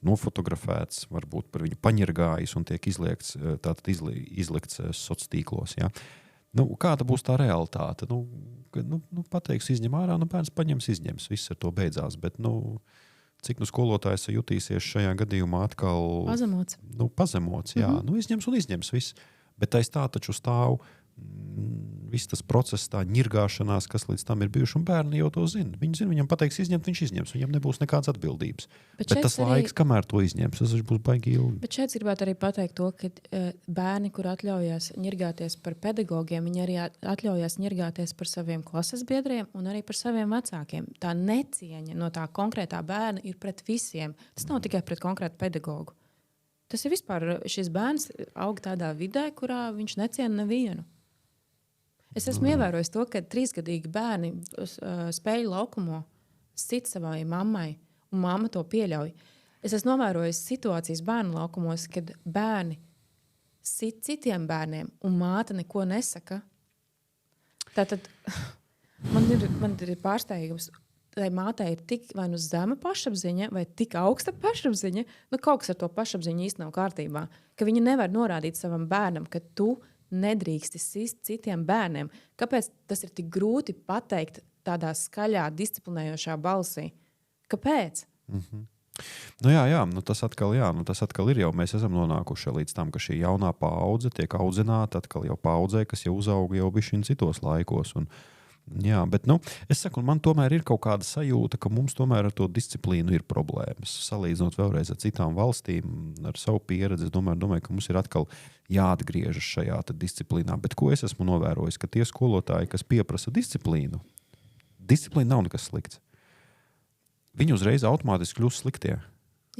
nofotografēts, varbūt par viņu paņirgājis un tiek izlikts sociālos tīklos. Ja? Kāda būs tā realitāte? Pateiks, izņem ārā, bērns paņems, izņems, viss ar to beidzās. Bet, cik skolotājs jutīsies šajā gadījumā atkal pazemots? Pazemots, jā. Izņems un izņems viss. Bet aiz tā taču stāv viss tas process, tā ņirgāšanās, kas līdz tam ir bijuši, un bērni jau to zina. Viņi zina, viņam pateiks izņemt, viņš izņems. Viņam nebūs nekādas atbildības. Bet tas laiks, kamēr to izņems, tas būs baigi ilgi. Bet šeit gribētu arī pateikt to, ka bērni, kur atļaujas ņirgāties par pedagogiem, viņi arī atļaujas ņirgāties par saviem klases biedriem un arī par saviem vecākiem. Tā necieņa no tā konkrētā bērna ir pret visiem. Tas nav tikai pret konkrētu pedagogu. Tas ir vispār, šis bērns aug tādā vidē, kurā viņš neciena nevienu. Es esmu ievērojis to, ka 3-gadīgi bērni spēļu laukumā sit savai mammai, un mamma to pieļauj. Es esmu novērojis situācijas bērnu laukumos, kad bērni sit citiem bērniem, un māte neko nesaka. Tātad man ir pārsteigums. Tai mātei ir tik vai zema pašapziņa, vai tik augsta pašapziņa, kaut kas ar to pašapziņu īsti nav kārtībā, ka viņi nevar norādīt savam bērnam, ka tu nedrīksti sist citiem bērniem. Kāpēc tas ir tik grūti pateikt tādā skaļā, disciplinējošā balsī? Kāpēc? Tas atkal ir jau. Mēs esam nonākuši līdz tam, ka šī jaunā paudze tiek audzināta atkal jau paudzē, kas jau uzauga jau bišķiņ citos laikos. Jā, bet es saku, man tomēr ir kaut kāda sajūta, ka mums tomēr ar to disciplīnu ir problēmas. Salīdzinot vēlreiz ar citām valstīm, ar savu pieredzi, es domāju, ka mums ir atkal jāatgriežas šajā disciplīnā. Bet ko es esmu novērojis, ka tie skolotāji, kas pieprasa disciplīna nav nekas slikts. Viņi uzreiz automātiski kļūst sliktie.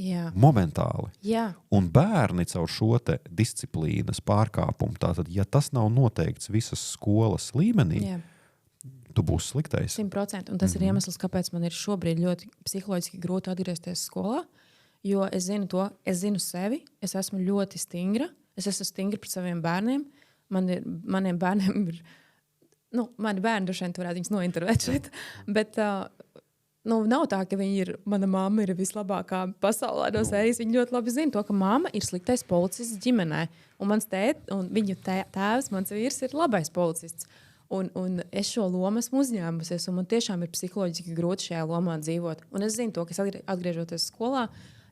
Jā. Momentāli. Jā. Un bērni caur šo te disciplīnas pārkāpumu, tātad, ja tas nav noteikts visas skolas līmenī, tu būsi sliktais. 100%. Un tas ir iemesls, kāpēc man ir šobrīd ļoti psiholoģiski grūti atgriezties skolā. Jo es zinu sevi, es esmu ļoti stingra. Es esmu stingra pret saviem bērniem. Maniem bērniem ir... Mani bērni droši vien varētu viņus nointervēt šeit. Bet nav tā, ka mana mamma ir vislabākā pasaulē no sērijas. Viņa ļoti labi zina to, ka mamma ir sliktais policists ģimenē. Un viņu tēvs, mans vīrs, ir labais policists. Un es šo lomu esmu uzņēmusies, un man tiešām ir psiholoģiski grūti šajā lomā dzīvot. Un es zinu to, ka atgriežoties skolā,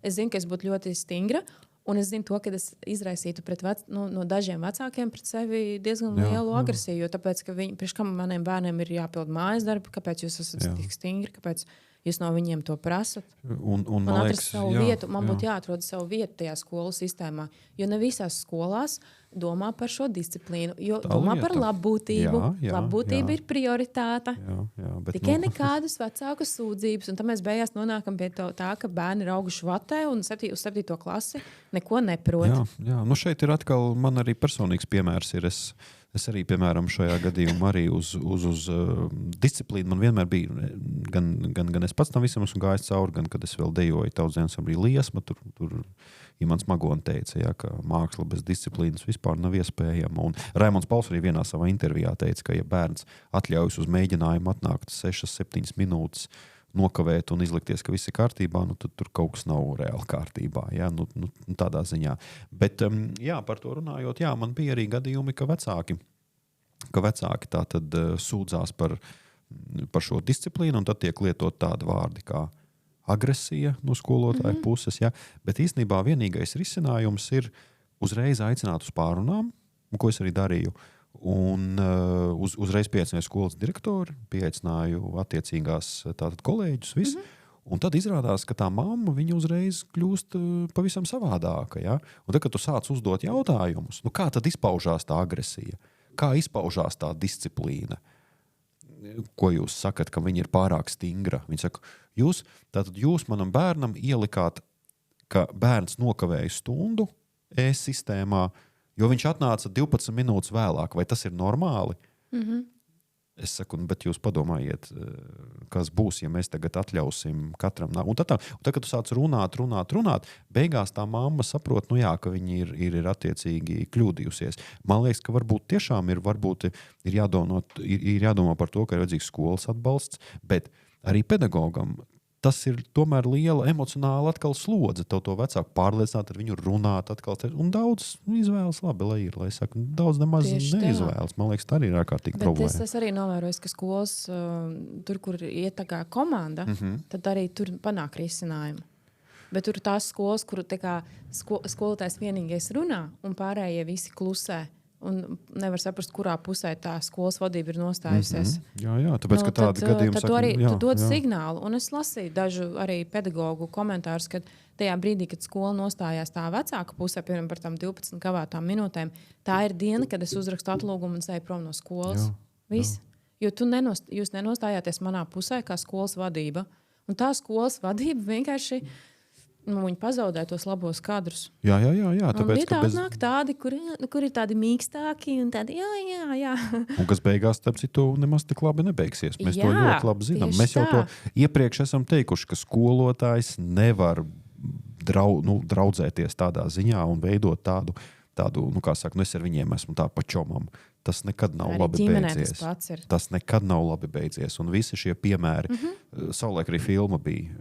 es zinu, ka es būtu ļoti stingra, un es zinu to, ka es izraisītu no dažiem vecākiem pret sevi diezgan lielu agresiju, jo tāpēc, ka priekš kam maniem bērniem ir jāpild mājas darbi, kāpēc jūs esat tik stingri, kāpēc jūs no viņiem to prasat. Un atrast savu vietu. Man būtu jāatrod savu vietu tajā skolu sistēmā, jo ne visās skolās domā par šo disciplīnu, jo Tā domā lieta. par labbūtību. Labbūtība jā. ir prioritāte. Jā, bet, Tikai nekādas vecāku sūdzības, un tad mēs beigās nonākam pie tā, ka bērni ir auguši vatē un uz 7. klasi neko neprot. Jā, nu šeit ir atkal man arī personīgs piemērs. Es arī, piemēram, šajā gadījumā arī uz disciplīnu man vienmēr bija. Gan es pats tam visam esmu gājis cauri, gan kad es vēl dejoju tautsdienas arī liesma. Tur Imants Magona teica, jā, ka māksla bez disciplīnas vispār nav iespējama. Un Raimonds Pauls arī vienā savā intervijā teica, ka ja bērns atļaujas uz mēģinājumu atnākt 6-7 minūtes, nokavēt un izlikties, ka viss ir kārtībā, nu, tad tur kaut kas nav reāli kārtībā. Jā, nu, tādā ziņā. Bet, jā, par to runājot, jā, man bija arī gadījumi, ka vecāki tā tad sūdzās par šo disciplīnu, un tad tiek lietot tādi vārdi kā agresija no skolotāja puses. Jā. Bet īstenībā vienīgais risinājums ir uzreiz aicināt uz pārunām, ko es arī darīju. Un uzreiz pieaicināju skolas direktori, pieaicināju attiecīgās tātad kolēģus, visu. Un tad izrādās, ka tā mamma viņa uzreiz kļūst pavisam savādāka. Ja? Un tad, kad tu sāc uzdot jautājumus, nu kā tad izpaužās tā agresija? Kā izpaužās tā disciplīna? Ko jūs sakat, ka viņa ir pārāk stingra? Viņa saka, jūs manam bērnam ielikāt, ka bērns nokavēja stundu e-sistēmā, jo viņš atnāca 12 minūtes vēlāk. Vai tas ir normāli? Es saku, bet jūs padomājiet, kas būs, ja mēs tagad atļausim katram. Un tad, kad tu sāc runāt, beigās tā mamma saprot, nu jā, ka viņi ir attiecīgi kļūdījusies. Man liekas, ka varbūt tiešām ir jādomā par to, ka ir vajadzīgs skolas atbalsts, bet arī pedagogam tas ir tomēr liela emocionāla atkal slodze. Tev to vecāku pārliecināt, ar viņu runāt atkal. Un daudz izvēlas labi, lai ir. Lai saka, daudz nemaz neizvēlas. Man liekas, tā arī ir ārkārtīgi problēma. Bet es arī novēroju, ka skolas, tur, kur iet tā kā komanda, tad arī tur panāk risinājumu. Bet tur tās skolas, kur tā kā skolotājs vienīgais runā un pārējie visi klusē. Un nevar saprast, kurā pusē tā skolas vadība ir nostājusies. Jā, tāpēc, ka tādi gadījumi tad tu arī dod signālu. Un es lasīju dažu arī pedagogu komentārus, ka tajā brīdī, kad skola nostājās tā vecāka pusē, piemēram, par tām 12 kavētām minūtēm, tā ir diena, kad es uzrakstu atlūgumu un eju prom no skolas. Viss. Jo jūs nenostājāties manā pusē kā skolas vadība. Un tā skolas vadība vienkārši... viņi pazaudē tos labos kadrus. Jā. Tāpēc, ka nāk tādi, kur ir tādi mīkstāki un tādi jā. Un kas beigās, starp citu, nemaz tik labi nebeigsies. Mēs to ļoti labi zinām. Mēs jau to iepriekš esam teikuši, ka skolotājs nevar draudzēties tādā ziņā un veidot tādu kā saka, es ar viņiem esmu tā pa čomam. Tas nekad nav labi beidzies. Tas nekad nav labi beidzies. Un visi šie piemēri, savulaik arī filma bija,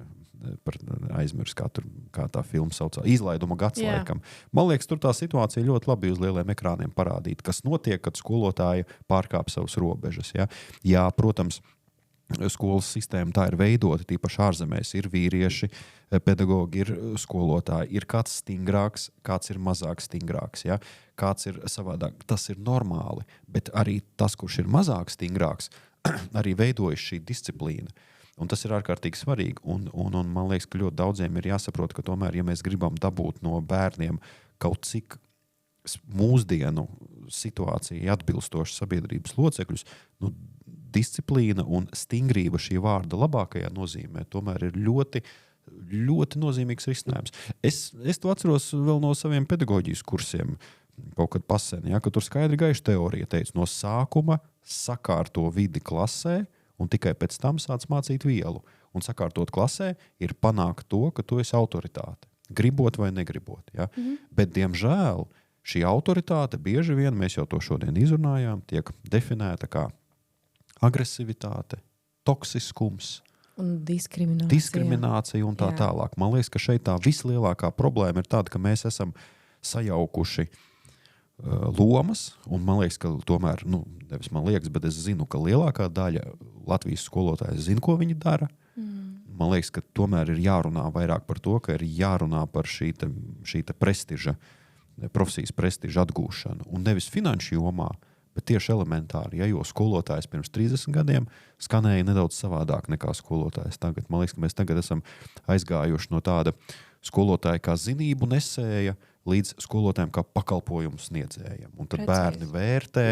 aizmirst, kā tā filma saucās, Izlaiduma gads, laikam. Man liekas, tur tā situācija ļoti labi uz lieliem ekrāniem parādīt, kas notiek, kad skolotāji pārkāp savas robežas. Ja? Jā, protams, skolas sistēma tā ir veidota, tīpaši ārzemēs ir vīrieši, pedagogi, ir skolotāji, ir kāds stingrāks, kāds ir mazāk stingrāks, ja? Kāds ir savādāk. Tas ir normāli, bet arī tas, kurš ir mazāk stingrāks, arī veidojas šī disciplīna. Un tas ir ārkārtīgi svarīgi. Un man liekas, ka ļoti daudziem ir jāsaprot, ka tomēr, ja mēs gribam dabūt no bērniem kaut cik mūsdienu situācijai atbilstoši sabiedrības locekļus, disciplīna un stingrība šī vārda labākajā nozīmē tomēr ir ļoti, ļoti nozīmīgs risinājums. Es to atceros vēl no saviem pedagoģijas kursiem kaut kad pasen, ja, ka tur skaidri gaiši teorija teica, no sākuma sakārto vidi klasē, un tikai pēc tam sāc mācīt vielu. Un sakārtot klasē ir panākt to, ka tu esi autoritāte. Gribot vai negribot. Ja? Bet, diemžēl, šī autoritāte bieži vien, mēs jau to šodien izrunājām, tiek definēta kā agresivitāte, toksiskums, un diskriminācija un tā tālāk. Man liekas, ka šeit tā vislielākā problēma ir tāda, ka mēs esam sajaukuši lomas, un man liekas, ka tomēr, nevis man liekas, bet es zinu, ka lielākā daļa Latvijas skolotāji zina, ko viņi dara. Man liekas, ka tomēr ir jārunā vairāk par to, ka ir jārunā par šī prestiža, profesijas prestiža atgūšanu. Un nevis finanšu jomā, bet tieši elementāri, jo skolotājs pirms 30 gadiem skanēja nedaudz savādāk nekā skolotājs tagad. Man liekas, ka mēs tagad esam aizgājuši no tāda skolotāji kā zinību nesēja līdz skolotājiem kā pakalpojumu sniedzējiem. Un tad bērni vērtē,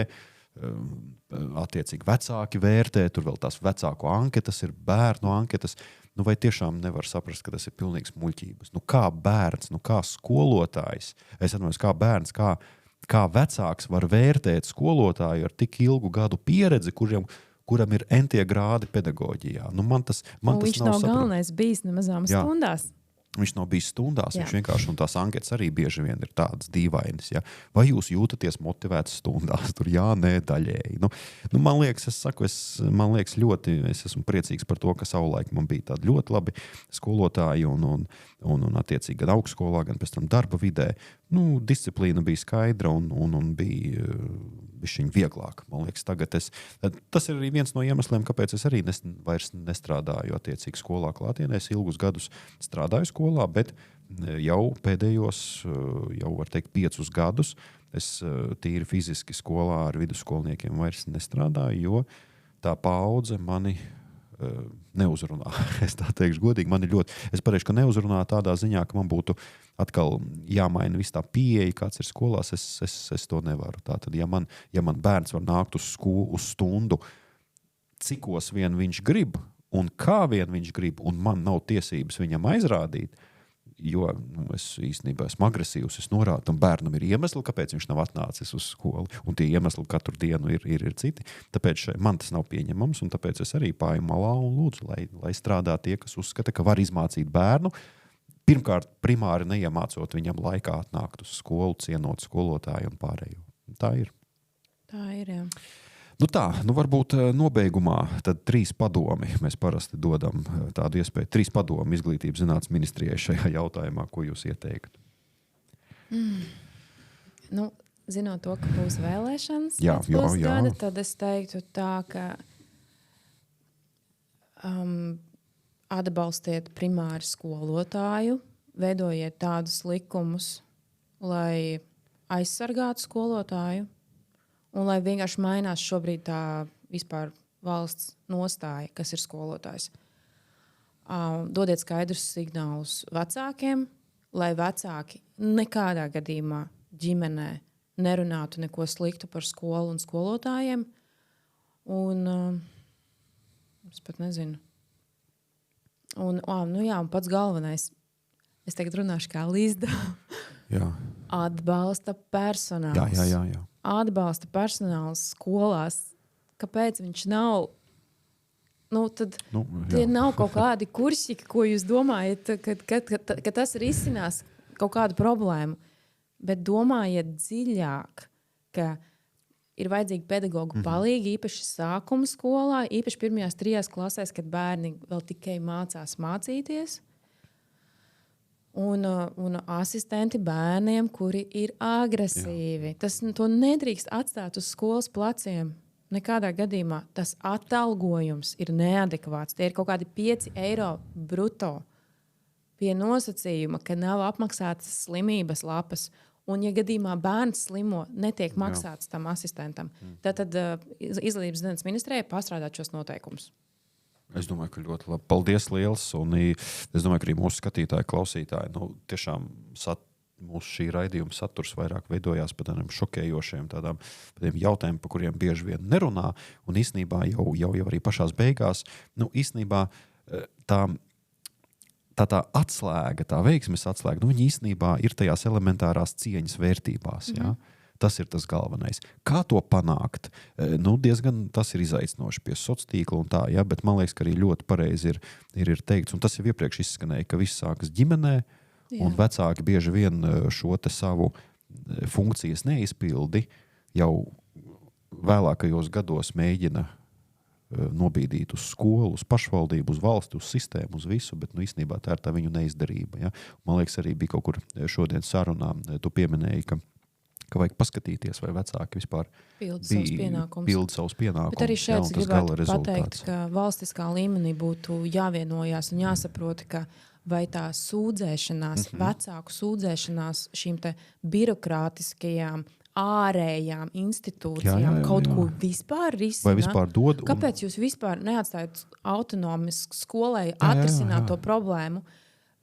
attiecīgi vecāki vērtē, tur vēl tās vecāku anketas ir, bērnu anketas. Nu, vai tiešām nevar saprast, ka tas ir pilnīgs muļķības? Nu, kā bērns, kā skolotājs, es atceros, kā bērns, kā vecāks var vērtēt skolotāju ar tik ilgu gadu pieredzi, kuram ir entie grādi pedagoģijā. Nu, man tas viņš nav galvenais bijis nemazām stundās. Viņš nav bijis stundās, viņš vienkārši, un tās anketas arī bieži vien ir tādas dīvainas. Ja? Vai jūs jūtaties motivēts stundās? Tur nē, daļēji. Nu, man liekas, es esmu priecīgs par to, ka savulaik man bija tādi ļoti labi skolotāji un attiecīgi gan augstskolā, gan pēc tam darba vidē. Nu, disciplīna bija skaidra un bija bišķiņ vieglāk. Man liekas, tagad tas ir arī viens no iemesliem, kāpēc es arī vairs nestrādāju attiecīgi skolā klātienē. Es ilgus gadus strādāju skolā, bet jau pēdējos, var teikt, 5 gadus es tīri fiziski skolā ar vidusskolniekiem vairs nestrādāju, jo tā paudze mani neuzrunā. Es tā teikšu godīgi, es pareizi, ka neuzrunā tādā ziņā, ka man būtu atkal jāmaina viss tā pieeja, kāds ir skolās, es to nevaru. Tātad, ja man bērns var nākt uz stundu, cikos vien viņš grib, un kā vien viņš grib, un man nav tiesības viņam aizrādīt, jo es īstenībā esmu agresīvs, es norādu, tam bērnam ir iemesli, kāpēc viņš nav atnācis uz skolu, un tie iemesli katru dienu ir citi. Tāpēc man tas nav pieņemams, un tāpēc es arī pāri malā un lūdzu, lai strādā tie, kas uzskata, ka var izmācīt bērnu, pirmkārt, primāri neiemācot viņam laikā atnākt uz skolu, cienot skolotāju un pārējo. Tā ir. Tā ir, jā. Varbūt nobeigumā tad 3 padomi. Mēs parasti dodam tādu iespēju. 3 padomi Izglītības zinātnes ministrijai šajā jautājumā, ko jūs ieteiktu? Zinot to, ka būs vēlēšanas pēc pusgada, tad es teiktu tā, ka atbalstiet primāri skolotāju, veidojiet tādus likumus, lai aizsargātu skolotāju, un lai vienkārši mainās šobrīd tā vispār valsts nostāja, kas ir skolotājs. Dodiet skaidrus signālus vecākiem, lai vecāki nekādā gadījumā ģimenē nerunātu neko sliktu par skolu un skolotājiem. Un es pat nezinu. Un pats galvenais, es tagad runāšu kā Līzda, atbalsta personāls. Jā. Atbalsta personāls skolās. Kāpēc viņš nav? Tie nav kaut kādi kursiki, ko jūs domājat, ka tas risinās kaut kādu problēmu. Bet domājiet dziļāk, ka ir vajadzīgi pedagogu palīgi, īpaši sākuma skolā, īpaši pirmajās 3 klasēs, kad bērni vēl tikai mācās mācīties. Un asistenti bērniem, kuri ir agresīvi. To nedrīkst atstāt uz skolas pleciem. Nekādā gadījumā tas atalgojums ir neadekvāts. Tie ir kaut kādi 5 eiro bruto pie nosacījuma, ka nav apmaksātas slimības lapas. Un, ja gadījumā bērns slimo, netiek maksāts tam asistentam. Tad Izglītības zinātnes ministrijai pastrādāt šos noteikumus. Es domāju, ka ļoti labi. Paldies liels. Un es domāju, ka arī mūsu skatītāji, klausītāji, tiešām mūsu šī raidījuma saturs vairāk veidojās par tādiem šokējošiem tādiem jautājumiem, par kuriem bieži vien nerunā. Un īstenībā jau arī pašās beigās, īstenībā tā atslēga, tā veiksmes atslēga, viņa īstenībā ir tajās elementārās cieņas vērtībās, Tas ir tas galvenais. Kā to panākt? Diezgan tas ir izaicinoši pie sociālā tīkla un tā, bet man liekas, ka arī ļoti pareizi ir teikts, un tas jau iepriekš izskanēja, ka viss sākas ģimenē, un vecāki bieži vien šo te savu funkcijas neizpildi jau vēlākajos gados mēģina nobīdīt uz skolu, uz pašvaldību, uz valsti, uz sistēmu, uz visu, bet īstenībā tā ir tā viņu neizdarība. Ja? Man liekas, arī bija kaut kur šodien sarunā, tu pieminēji, ka vajag paskatīties, vai vecāki vispār pilda savus pienākumus. Bet arī šeit gribētu pateikt, ka valstiskā līmenī būtu jāvienojās un jāsaprot, ka vai tā sūdzēšanās, vecāku sūdzēšanās šīm te birokrātiskajām, ārējām institūcijām kaut ko vispār risina. Vai vispār dod? Kāpēc jūs vispār neatstājat autonomiski skolai atrisināt to problēmu?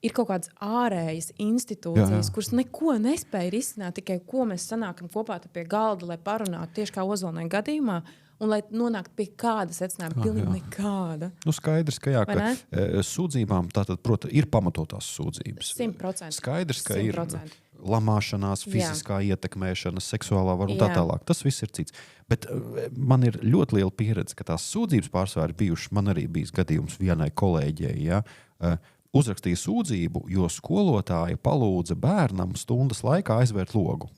ir kaut kādas ārējas institūcijas, kuras neko nespēja risināt, tikai ko mēs sanākam kopā pie galda, lai parunātu tieši kā Ozolnai gadījumā. Un lai nonāktu pie kāda secinājuma, pilnīgi nekāda. Skaidrs, ka, sūdzībām tātad, protams, ir pamatotās sūdzības. 100%. Skaidrs, ka 100%. ir lamāšanās, fiziskā ietekmēšana, seksuālā varbūt tā tālāk. Tas viss ir cits. Bet man ir ļoti liela pieredze, ka tās sūdzības pārsvarā ir bijušas. Man arī bijis gadījums vienai kolēģei, uzrakstīja sūdzību, jo skolotāja palūdza bērnam stundas laikā aizvērt logu.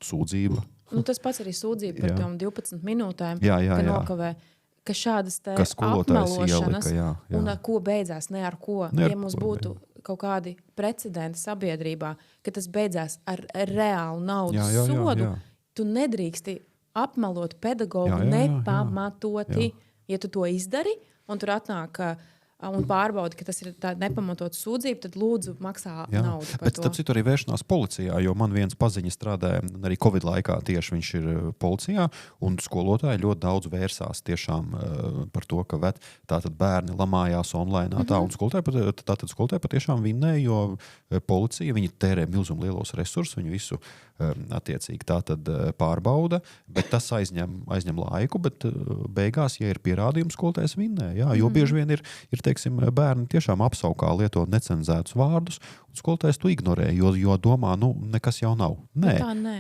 Sūdzība. Tas pats arī sūdzība par tām 12 minūtēm, ka nokavē, ka šādas apmelošanas un ar ko beidzās, ne ar ko. Ja mums būtu kaut kādi precedenti sabiedrībā, ka tas beidzās ar reālu naudas sodu, tu nedrīksti apmelot pedagogu nepamatoti. Ja tu to izdari un tur atnāk un pārbaudi, ka tas ir tāda nepamatota sūdzība, tad lūdzu maksā naudu par to. Bet starp citu arī vēršanās policijā, jo man viens paziņa strādāja arī Covid laikā, tieši viņš ir policijā, un skolotāji ļoti daudz vērsās tiešām par to, ka tātad bērni lamājās online, un skolotāji patiešām vinnēja, jo policija, viņi tērē milzumu lielos resursus, viņi visu attiecīgi tātad pārbauda, bet tas aizņem laiku, bet beigās, ja ir pierādījums, skolotājs vinnē, jo bieži vien ir teiksim, bērni tiešām apsaukā lieto necenzētus vārdus, un skolotājs to ignorē, jo domā, nekas jau nav. Nē.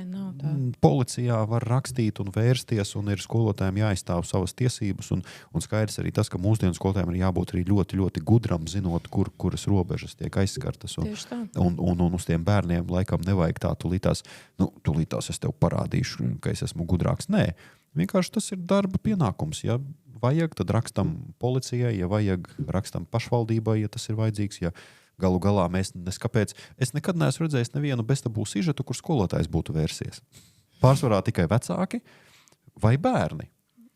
Nav tā. Policijā var rakstīt un vērsties, un ir skolotājiem jāizstāv savas tiesības, un skaidrs arī tas, ka mūsdienu skolotājiem ir jābūt arī ļoti, ļoti gudram, zinot, kuras robežas tiek aizskartas. Un uz tiem bērniem laikam nevajag tā tulītās es tev parādīšu, ka es esmu gudrāks. Nē, vienkārši tas ir darba pienākums. Ja vajag, tad rakstam policijai, ja vajag, rakstam pašvaldībai, ja tas ir vajadzīgs. Ja galu galā mēs neskapēc. Es nekad neesmu redzējis nevienu beztabū sižetu, kur skolotājs būtu vērsies. Pārsvarā tikai vecāki vai bērni.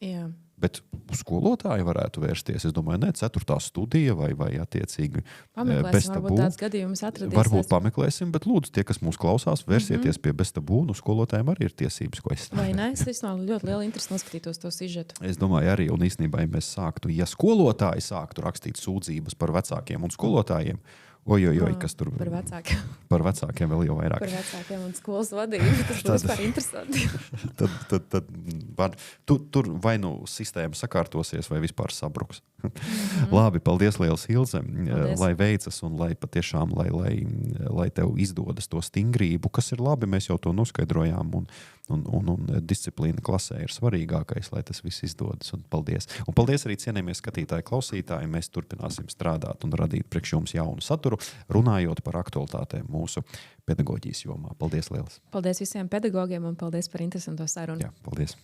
Jā. Bet skolotāji varētu vērsties, es domāju, 4. studija vai attiecīgi pameklēsim, varbūt tāds gadījums atradīsies. Varbūt pameklēsim, bet lūdzu, tie, kas mūs klausās, vērsieties pie beztabū, skolotājiem arī ir tiesības, ko aizstāvēt. Vai ne? Es ļoti liela interesi noskatītos to sižetu. Es domāju arī, un īstenībā, ja mēs sāktu, ja skolotāji sāktu rakstīt sūdzības par vecākiem un skolotājiem, kas tur par vecākiem. Par vecākiem vēl jau vairāk. Par vecākiem un skolas vadību. Tas būs vispār interesanti. Tad tur vai sistēma sakārtosies vai vispār sabruks. Labi, paldies liels, Ilze. Lai veicas un lai patiešām, lai tev izdodas to stingrību, kas ir labi, mēs jau to noskaidrojām un disciplīna klasē ir svarīgākais, lai tas viss izdodas. Un paldies. Un paldies arī cienījamie skatītāji, klausītāji. Mēs turpināsim strādāt un radīt priekš jums jaunu saturu, runājot par aktualitātēm mūsu pedagoģijas jomā. Paldies liels. Paldies visiem pedagogiem un paldies par interesanto sarunu. Jā, paldies.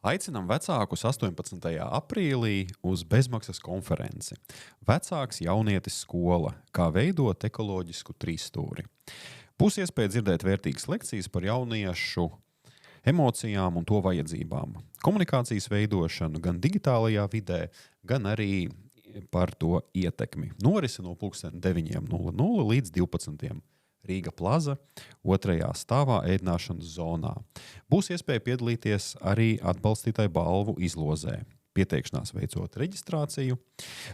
Aicinām vecākus 18. aprīlī uz bezmaksas konferenci. Vecāks jaunietis skola, kā veidot ekoloģisku trīsstūri. Būs iespēja dzirdēt vērtīgas lekcijas par jauniešu emocijām un to vajadzībām. Komunikācijas veidošanu gan digitālajā vidē, gan arī par to ietekmi. Norisi no 9:00 līdz 12:00. Rīga Plaza, 2. stāvā ēdināšanas zonā. Būs iespēja piedalīties arī atbalstītāju balvu izlozē. Pieteikšanās veicot reģistrāciju.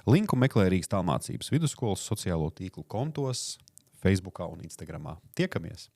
Linku meklē Rīgas Tālmācības vidusskolas sociālo tīklu kontos, Facebookā un Instagramā. Tiekamies!